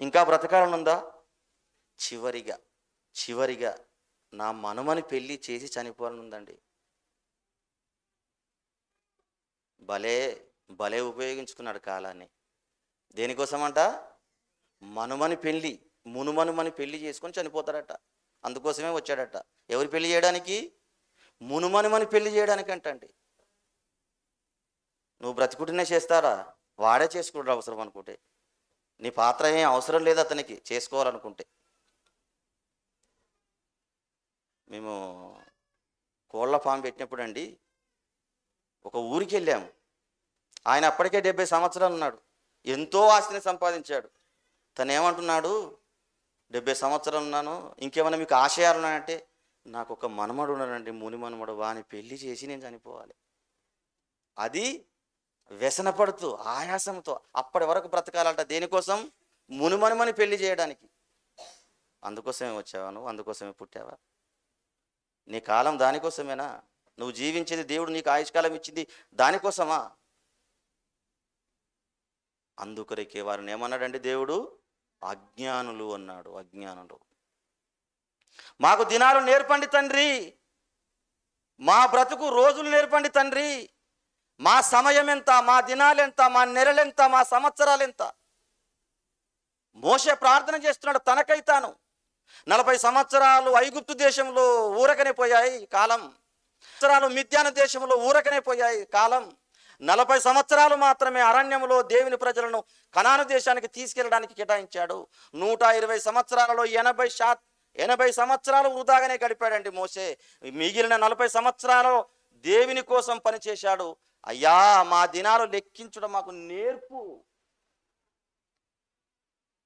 ఇంకా బ్రతకాలనుందా? చివరిగా నా మనుమని పెళ్ళి చేసి చనిపోవాలనుందండి. భలే ఉపయోగించుకున్నాడు కాలాన్ని. దేనికోసమంట? మునుమని పెళ్లి చేసుకొని చనిపోతాడట. అందుకోసమే వచ్చాడట. ఎవరు పెళ్లి చేయడానికి? మునుమని పెళ్లి చేయడానికి అంటండి. నువ్వు బ్రతికుడినే చేస్తాడా? వాడే చేసుకుంటాడు అవసరం అనుకుంటే. నీ పాత్ర ఏం అవసరం లేదు అతనికి చేసుకోవాలనుకుంటే. మేము కోళ్ళ ఫామ్ పెట్టినప్పుడు అండి ఒక ఊరికి వెళ్ళాము. ఆయన అప్పటికే 70 సంవత్సరాలు ఉన్నాడు. ఎంతో ఆస్తిని సంపాదించాడు. తను ఏమంటున్నాడు? 70 సంవత్సరాలు ఉన్నాను, ఇంకేమైనా మీకు ఆశయాలు ఉన్నాయంటే, నాకు ఒక మనమడు ఉన్నాడండి, ముని మనమడు, వాని పెళ్లి చేసి నేను చనిపోవాలి. అది వ్యసనపడుతూ ఆయాసంతో అప్పటి వరకు బ్రతకాలంట. దేనికోసం? మునిమనుమని పెళ్లి చేయడానికి. అందుకోసమే వచ్చావా నువ్వు? అందుకోసమే పుట్టావా? నీ కాలం దానికోసమేనా? నువ్వు జీవించేది, దేవుడు నీకు ఆయుష్కాలం ఇచ్చింది దానికోసమా? అందుకొరకే వారిని ఏమన్నాడండి దేవుడు? అజ్ఞానులు అన్నాడు. అజ్ఞానులు. మాకు దినాలు నేర్పండి తండ్రి, మా బ్రతుకు రోజులు నేర్పండి తండ్రి, మా సమయం ఎంత, మా దినాలు ఎంత, మా నెలలెంత, మా సంవత్సరాలు ఎంత. మోషే ప్రార్థన చేస్తున్నాడు తనకై తాను. 40 సంవత్సరాలు ఐగుప్తు దేశంలో ఊరకనే పోయాయి కాలం. సంవత్సరాలు మిద్యాను దేశంలో ఊరకనే పోయాయి కాలం. 40 సంవత్సరాలు మాత్రమే అరణ్యంలో దేవుని ప్రజలను కనాను దేశానికి తీసుకెళ్ళడానికి కేటాయించాడు. 120 సంవత్సరాలలో 80 సంవత్సరాలు వృధాగానే గడిపాడండి మోషే. మిగిలిన 40 సంవత్సరాలు దేవుని కోసం పనిచేశాడు. అయ్యా, మా దినాలు లెక్కించడం మాకు నేర్పు.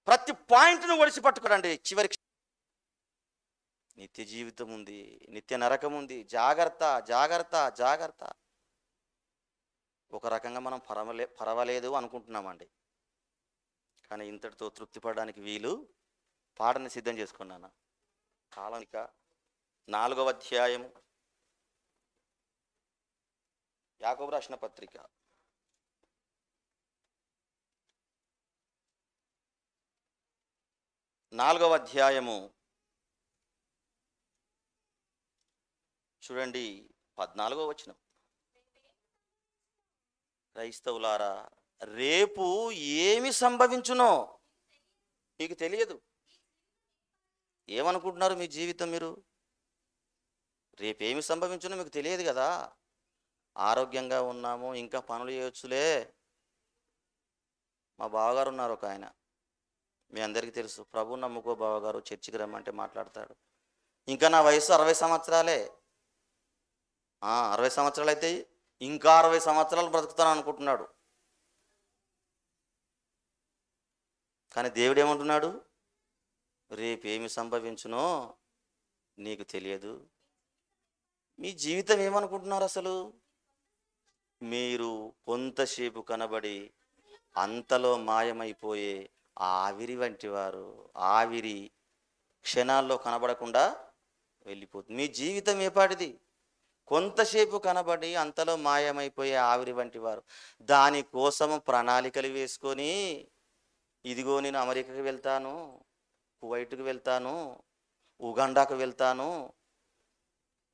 ప్రతి పాయింట్ను ఒడిసి పట్టుకోరండి. చివరికి నిత్య జీవితం ఉంది, నిత్య నరకం ఉంది. జాగ్రత్త జాగ్రత్త జాగ్రత్త. ఒక రకంగా మనం పర్వాలేదు అనుకుంటున్నామండి, కానీ ఇంతటితో తృప్తి పడడానికి వీలు. పాటని సిద్ధం చేసుకున్నాను. కాలానిక 4వ అధ్యాయము, యాకోబు రాసిన పత్రిక 4వ అధ్యాయము చూడండి, 14వ వచనం. క్రైస్తవులారా, రేపు ఏమి సంభవించునో మీకు తెలియదు. ఏమనుకుంటున్నారు మీ జీవితం? మీరు రేపేమి సంభవించునో మీకు తెలియదు కదా. ఆరోగ్యంగా ఉన్నాము, ఇంకా పనులు చేయొచ్చులే. మా బావగారు ఉన్నారు ఒక ఆయన, మీ అందరికీ తెలుసు. ప్రభు నమ్ముకో బావగారు, చర్చికి రమ్మంటే మాట్లాడతాడు. ఇంకా నా వయసు 60 సంవత్సరాలే. 60 సంవత్సరాలు అయితే ఇంకా 60 సంవత్సరాలు బ్రతుకుతాను అనుకుంటున్నాడు. కానీ దేవుడు ఏమంటున్నాడు? రేపేమి సంభవించునో నీకు తెలియదు. మీ జీవితం ఏమనుకుంటున్నారు అసలు? మీరు కొంతసేపు కనబడి అంతలో మాయమైపోయే ఆవిరి వంటి వారు. ఆవిరి క్షణాల్లో కనబడకుండా వెళ్ళిపోతుంది. మీ జీవితం ఏపాటిది? కొంతసేపు కనబడి అంతలో మాయమైపోయే ఆవిరి వంటి వారు. దానికోసము ప్రణాళికలు వేసుకొని, ఇదిగో నేను అమెరికాకి వెళ్తాను, కువైట్కి వెళ్తాను, ఉగాండాకు వెళ్తాను,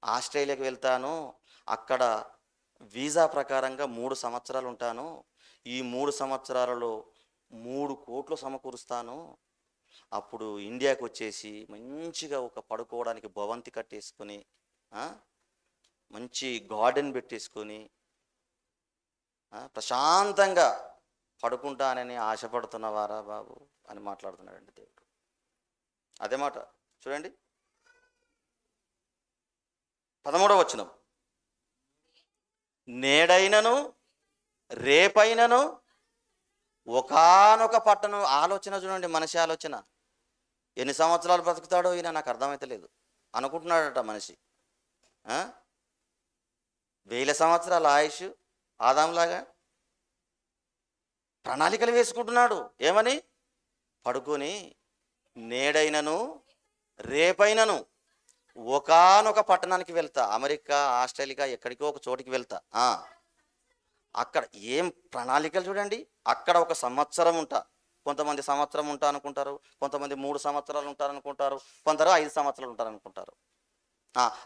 ఆస్ట్రేలియాకి వెళ్తాను, అక్కడ వీసా ప్రకారంగా 3 సంవత్సరాలు ఉంటాను, ఈ 3 సంవత్సరాలలో 3 కోట్లు సమకూరుస్తాను, అప్పుడు ఇండియాకి వచ్చేసి మంచిగా ఒక పడుకోవడానికి భవంతి కట్టేసుకొని, మంచి గార్డెన్ పెట్టేసుకొని, ప్రశాంతంగా పడుకుంటానని ఆశపడుతున్నవారా బాబు అని మాట్లాడుతున్నాడండి దేవుడు. అదే మాట చూడండి, 13వ వచనం. నేడైనను రేపైనను ఒకానొక పట్టణం. ఆలోచన చూడండి, మనిషి ఆలోచన. ఎన్ని సంవత్సరాలు బ్రతుకుతాడో ఈయన నాకు అర్థమైతలేదు అనుకుంటున్నాడట మనిషి. 1000 సంవత్సరాల ఆయుష్ ఆదాంలాగా ప్రణాళికలు వేసుకుంటున్నాడు. ఏమని? పడుకొని నేడైనను రేపైనను ఒకానొక పట్టణానికి వెళ్తా, అమెరికా, ఆస్ట్రేలియా, ఎక్కడికో ఒక చోటికి వెళ్తా. అక్కడ ఏం ప్రణాళికలు చూడండి. అక్కడ 1 సంవత్సరం ఉంటా. కొంతమంది సంవత్సరం ఉంటా అనుకుంటారు, కొంతమంది 3 సంవత్సరాలు ఉంటారు అనుకుంటారు, కొందరు 5 సంవత్సరాలు ఉంటారు అనుకుంటారు.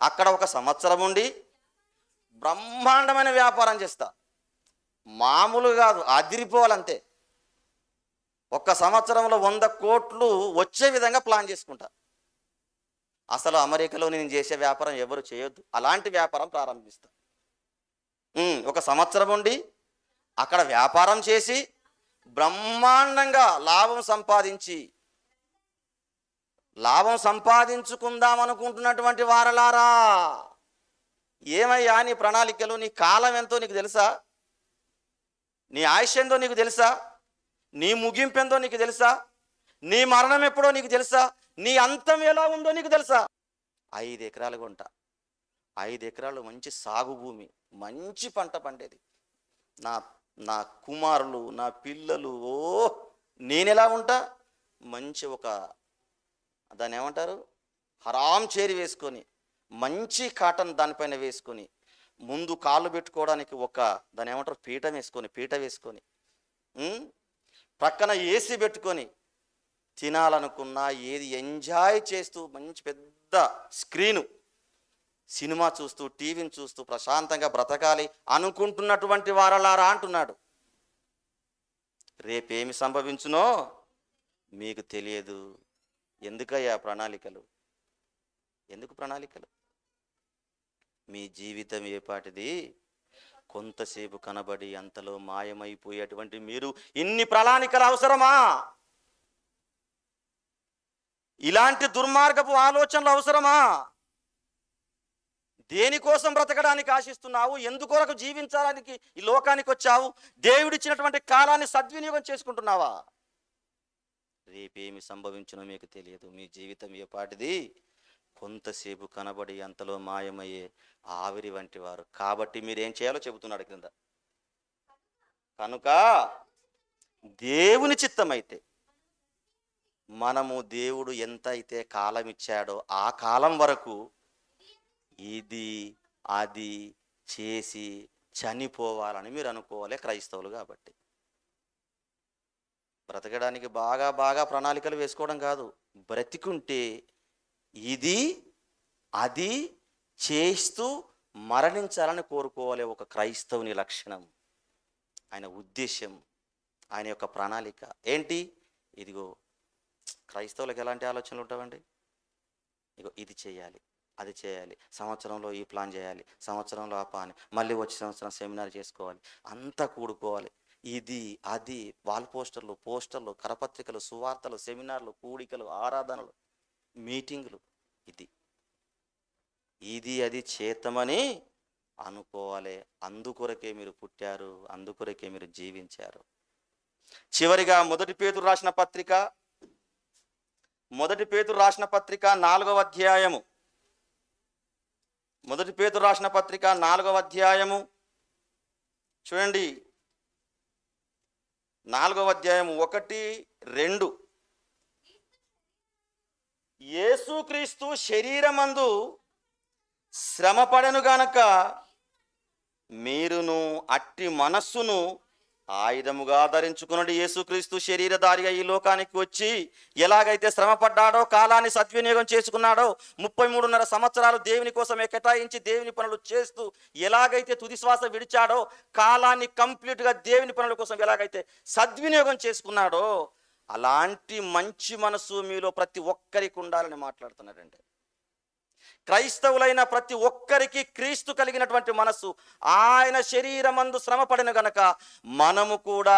అక్కడ 1 సంవత్సరం ఉండి బ్రహ్మాండమైన వ్యాపారం చేస్తా. మామూలు కాదు, అదిరిపోవాలంతే. 1 సంవత్సరంలో 100 కోట్లు వచ్చే విధంగా ప్లాన్ చేసుకుంటా. అసలు అమెరికాలో నేను చేసే వ్యాపారం ఎవరు చేయొద్దు, అలాంటి వ్యాపారం ప్రారంభిస్తా. 1 సంవత్సరం ఉండి అక్కడ వ్యాపారం చేసి బ్రహ్మాండంగా లాభం సంపాదించుకుందాం అనుకుంటున్నటువంటి వారలారా, ఏమయ్యా నీ ప్రణాళికలు? నీ కాలం ఎంతో నీకు తెలుసా? నీ ఆయుష్ ఎంతో నీకు తెలుసా? నీ ముగింపు ఎంతో నీకు తెలుసా? నీ మరణం ఎప్పుడో నీకు తెలుసా? నీ అంతం ఎలా ఉందో నీకు తెలుసా? 5 ఎకరాలు కొంట, 5 ఎకరాలు మంచి సాగు భూమి, మంచి పంట పండేది. నా కుమారులు, నా పిల్లలు, నేనెలా ఉంటా? మంచి దాన్ని ఏమంటారు, హరాం చేరి వేసుకొని, మంచి కాటన్ దానిపైన వేసుకొని, ముందు కాళ్ళు పెట్టుకోవడానికి దాన్ని ఏమంటారు, పీట వేసుకొని, ప్రక్కన ఏసీ పెట్టుకొని, తినాలనుకున్నా ఏది ఎంజాయ్ చేస్తూ మంచి పెద్ద స్క్రీను సినిమా చూస్తూ, టీవీని చూస్తూ ప్రశాంతంగా బ్రతకాలి అనుకుంటున్నటువంటి వారలారా అంటున్నాడు. రేపేమి సంభవించునో మీకు తెలియదు. ఎందుకయ్యా ప్రణాళికలు? ఎందుకు ప్రణాళికలు? మీ జీవితం ఏపాటిది? కొంతసేపు కనబడి అంతలో మాయమైపోయేటువంటి మీరు ఇన్ని ప్రణాళికలు అవసరమా? ఇలాంటి దుర్మార్గపు ఆలోచనలు అవసరమా? దేనికోసం బ్రతకడానికి ఆశిస్తున్నావు? ఎందుకొరకు జీవించడానికి ఈ లోకానికి వచ్చావు? దేవుడిచ్చినటువంటి కాలాన్ని సద్వినియోగం చేసుకుంటున్నావా? రేపేమి సంభవించునో మీకు తెలియదు. మీ జీవితం ఏపాటిది? కొంతసేపు కనబడి అంతలో మాయమయ్యే ఆవిరి వంటి వారు. కాబట్టి మీరేం చేయాలో చెబుతున్నాడు కింద. కనుక దేవుని చిత్తమైతే, మనము దేవుడు ఎంత అయితే కాలం ఇచ్చాడో ఆ కాలం వరకు ఇది అది చేసి చనిపోవాలని మీరు అనుకోవాలి. క్రైస్తవులు కాబట్టి బ్రతకడానికి బాగా ప్రణాళికలు వేసుకోవడం కాదు, బ్రతికుంటే ఇది అది చేస్తూ మరణించాలని కోరుకోవాలి. ఒక క్రైస్తవుని లక్షణం, ఆయన ఉద్దేశం, ఆయన యొక్క ప్రణాళిక ఏంటి? ఇదిగో క్రైస్తవులకు ఎలాంటి ఆలోచనలు ఉంటావండి? ఇగో ఇది చేయాలి, అది చేయాలి, సంవత్సరంలో ఈ ప్లాన్ చేయాలి, సంవత్సరంలో ఆ పని, మళ్ళీ వచ్చే సంవత్సరం సెమినార్ చేసుకోవాలి, అంతా కూడుకోవాలి. ఇది అది వాల్ పోస్టర్లు, కరపత్రికలు, సువార్తలు, సెమినార్లు, కూడికలు, ఆరాధనలు, మీటింగులు, ఇది అది చేతమని అనుకోవాలి. అందుకొరకే మీరు పుట్టారు, అందుకొరకే మీరు జీవించారు. చివరిగా మొదటి పేతురు రాసిన పత్రిక 4వ అధ్యాయము మొదటి పేతురు రాసిన పత్రిక 4వ అధ్యాయము చూడండి, 4వ అధ్యాయము 1-2. యేసుక్రీస్తు శరీరమందు శ్రమపడెను గనక మీరును అట్టి మనస్సును ఆయుధముగా ధరించుకున్నది. యేసుక్రీస్తు శరీరధారిగా ఈ లోకానికి వచ్చి ఎలాగైతే శ్రమపడ్డాడో, కాలాన్ని సద్వినియోగం చేసుకున్నాడో, 33.5 సంవత్సరాలు దేవుని కోసమే కేటాయించి దేవుని పనులు చేస్తూ ఎలాగైతే తుది శ్వాస విడిచాడో, కాలాన్ని కంప్లీట్గా దేవుని పనుల కోసం ఎలాగైతే సద్వినియోగం చేసుకున్నాడో, అలాంటి మంచి మనసు మీలో ప్రతి ఒక్కరికి ఉండాలని మాట్లాడుతున్నాడండి. క్రైస్తవులైన ప్రతి ఒక్కరికి క్రీస్తు కలిగినటువంటి మనస్సు, ఆయన శరీరమందు శ్రమపడిన గనక మనము కూడా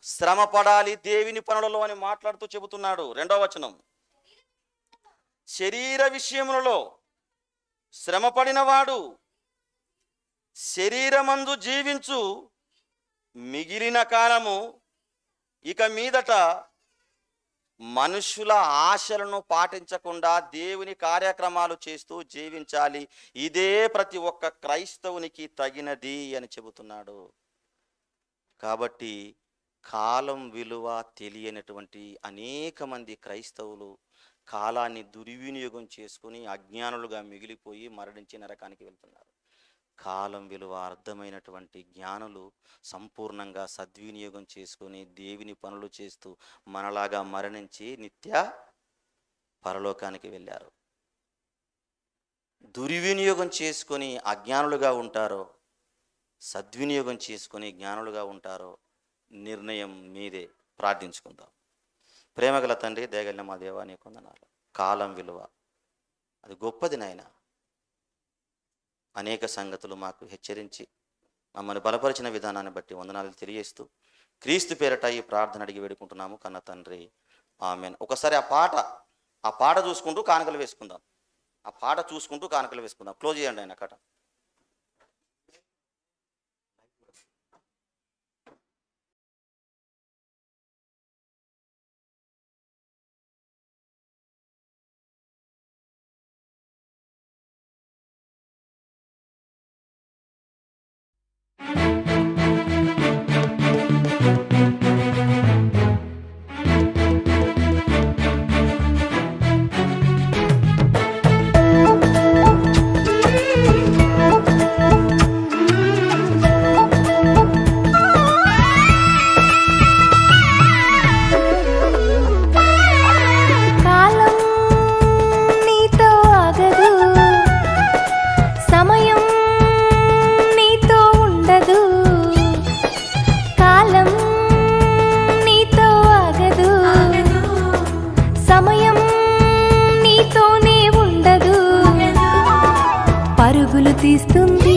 శ్రమపడాలి దేవుని పనులలో అని మాట్లాడుతూ చెబుతున్నాడు. 2వ వచనం, శరీర విషయములలో శ్రమపడిన వాడు శరీరమందు జీవించు మిగిలిన కాలము ఇక మీదట మనుషుల ఆశలను పాటించకుండా దేవుని కార్యక్రమాలు చేస్తూ జీవించాలి. ఇదే ప్రతి ఒక్క క్రైస్తవునికి తగినది అని చెబుతున్నాడు. కాబట్టి కాలం విలువ తెలియనటువంటి అనేక మంది క్రైస్తవులు కాలాన్ని దుర్వినియోగం చేసుకుని అజ్ఞానులుగా మిగిలిపోయి మరణించి నరకానికి వెళ్తున్నారు. కాలం విలువ అర్థమైనటువంటి జ్ఞానులు సంపూర్ణంగా సద్వినియోగం చేసుకుని దేవుని పనులు చేస్తూ మనలాగా మరణించి నిత్య పరలోకానికి వెళ్ళారు. దుర్వినియోగం చేసుకొని అజ్ఞానులుగా ఉంటారో, సద్వినియోగం చేసుకొని జ్ఞానులుగా ఉంటారో, నిర్ణయం మీదే. ప్రార్థించుకుందాం. ప్రేమగల తండ్రి, దయగలిగిన మా దేవా, నీకు వందనాలు. కాలం విలువ అది గొప్పది నాయన. అనేక సంగతులు మాకు హెచ్చరించి మమ్మల్ని బలపరిచిన విధానాన్ని బట్టి వందనాలు తెలియజేస్తూ క్రీస్తు పేరట ఈ ప్రార్థన అడిగి వేడుకుంటున్నాము కన్న తండ్రి, ఆమేన్. ఒకసారి ఆ పాట చూసుకుంటూ కానుకలు వేసుకుందాం. ఆ పాట చూసుకుంటూ కానుకలు వేసుకుందాం. క్లోజ్ చేయండి ఆయన కట. తీస్తుంది,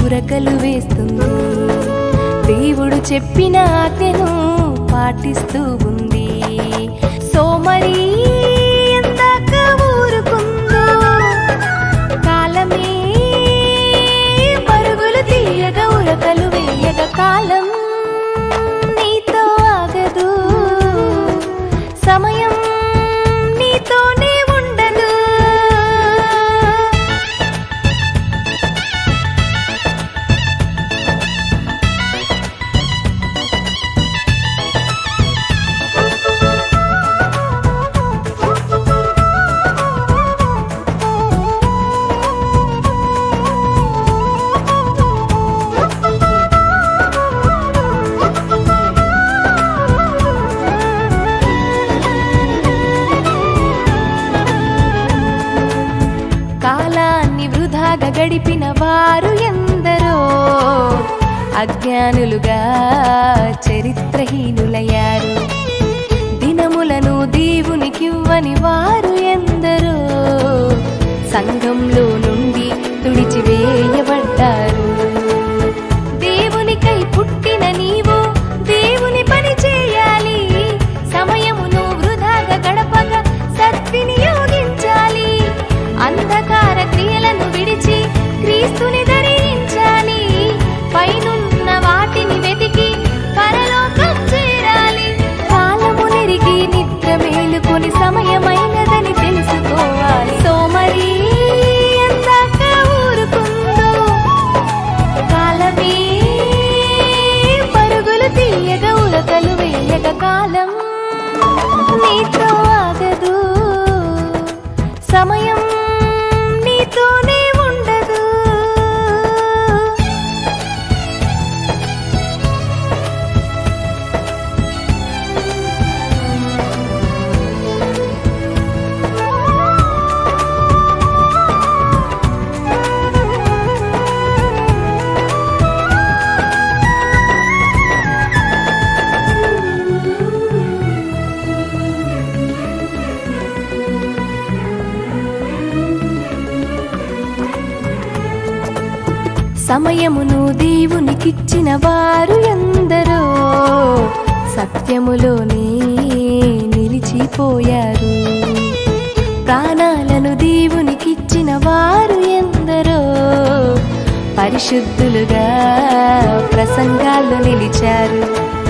ఉరకలు వేస్తుంది. దేవుడు చెప్పిన ఆజ్ఞను పాటిస్తూ ఉంది. సోమరి ఎందాక ఊరుకుందో, కాలమే పరుగులు తీయగా ఉరకలు వేయగా. కాలం నీతో ఆగదు, సమయం నీతోనే ఉండదు. కాలాన్ని వృధాగా గడిపిన వారు ఎందరో అజ్ఞానులుగా చరిత్రహీనులయ్యారు. దినములను దేవునికివ్వని వారు ఎందరో సంఘంలో నుండి తుడిచివేయబడ్డారు. దేవునికై పుట్టిన నీవు దేవుని పని చేయాలి. సమయమును వృధాగా గడపగా సద్వినియోగించాలి. అంధకార క్రియలను విడిచి క్రీస్తుని ధరించాలి. పైనున్న వాటిని వెతికి పరలోకం చేరాలి. సమయమును దేవునికిచ్చిన వారు ఎందరో సత్యములోనే నిలిచిపోయారు. ప్రాణాలను దేవునికిచ్చిన వారు ఎందరో పరిశుద్ధులుగా ప్రసంగాల్లో నిలిచారు.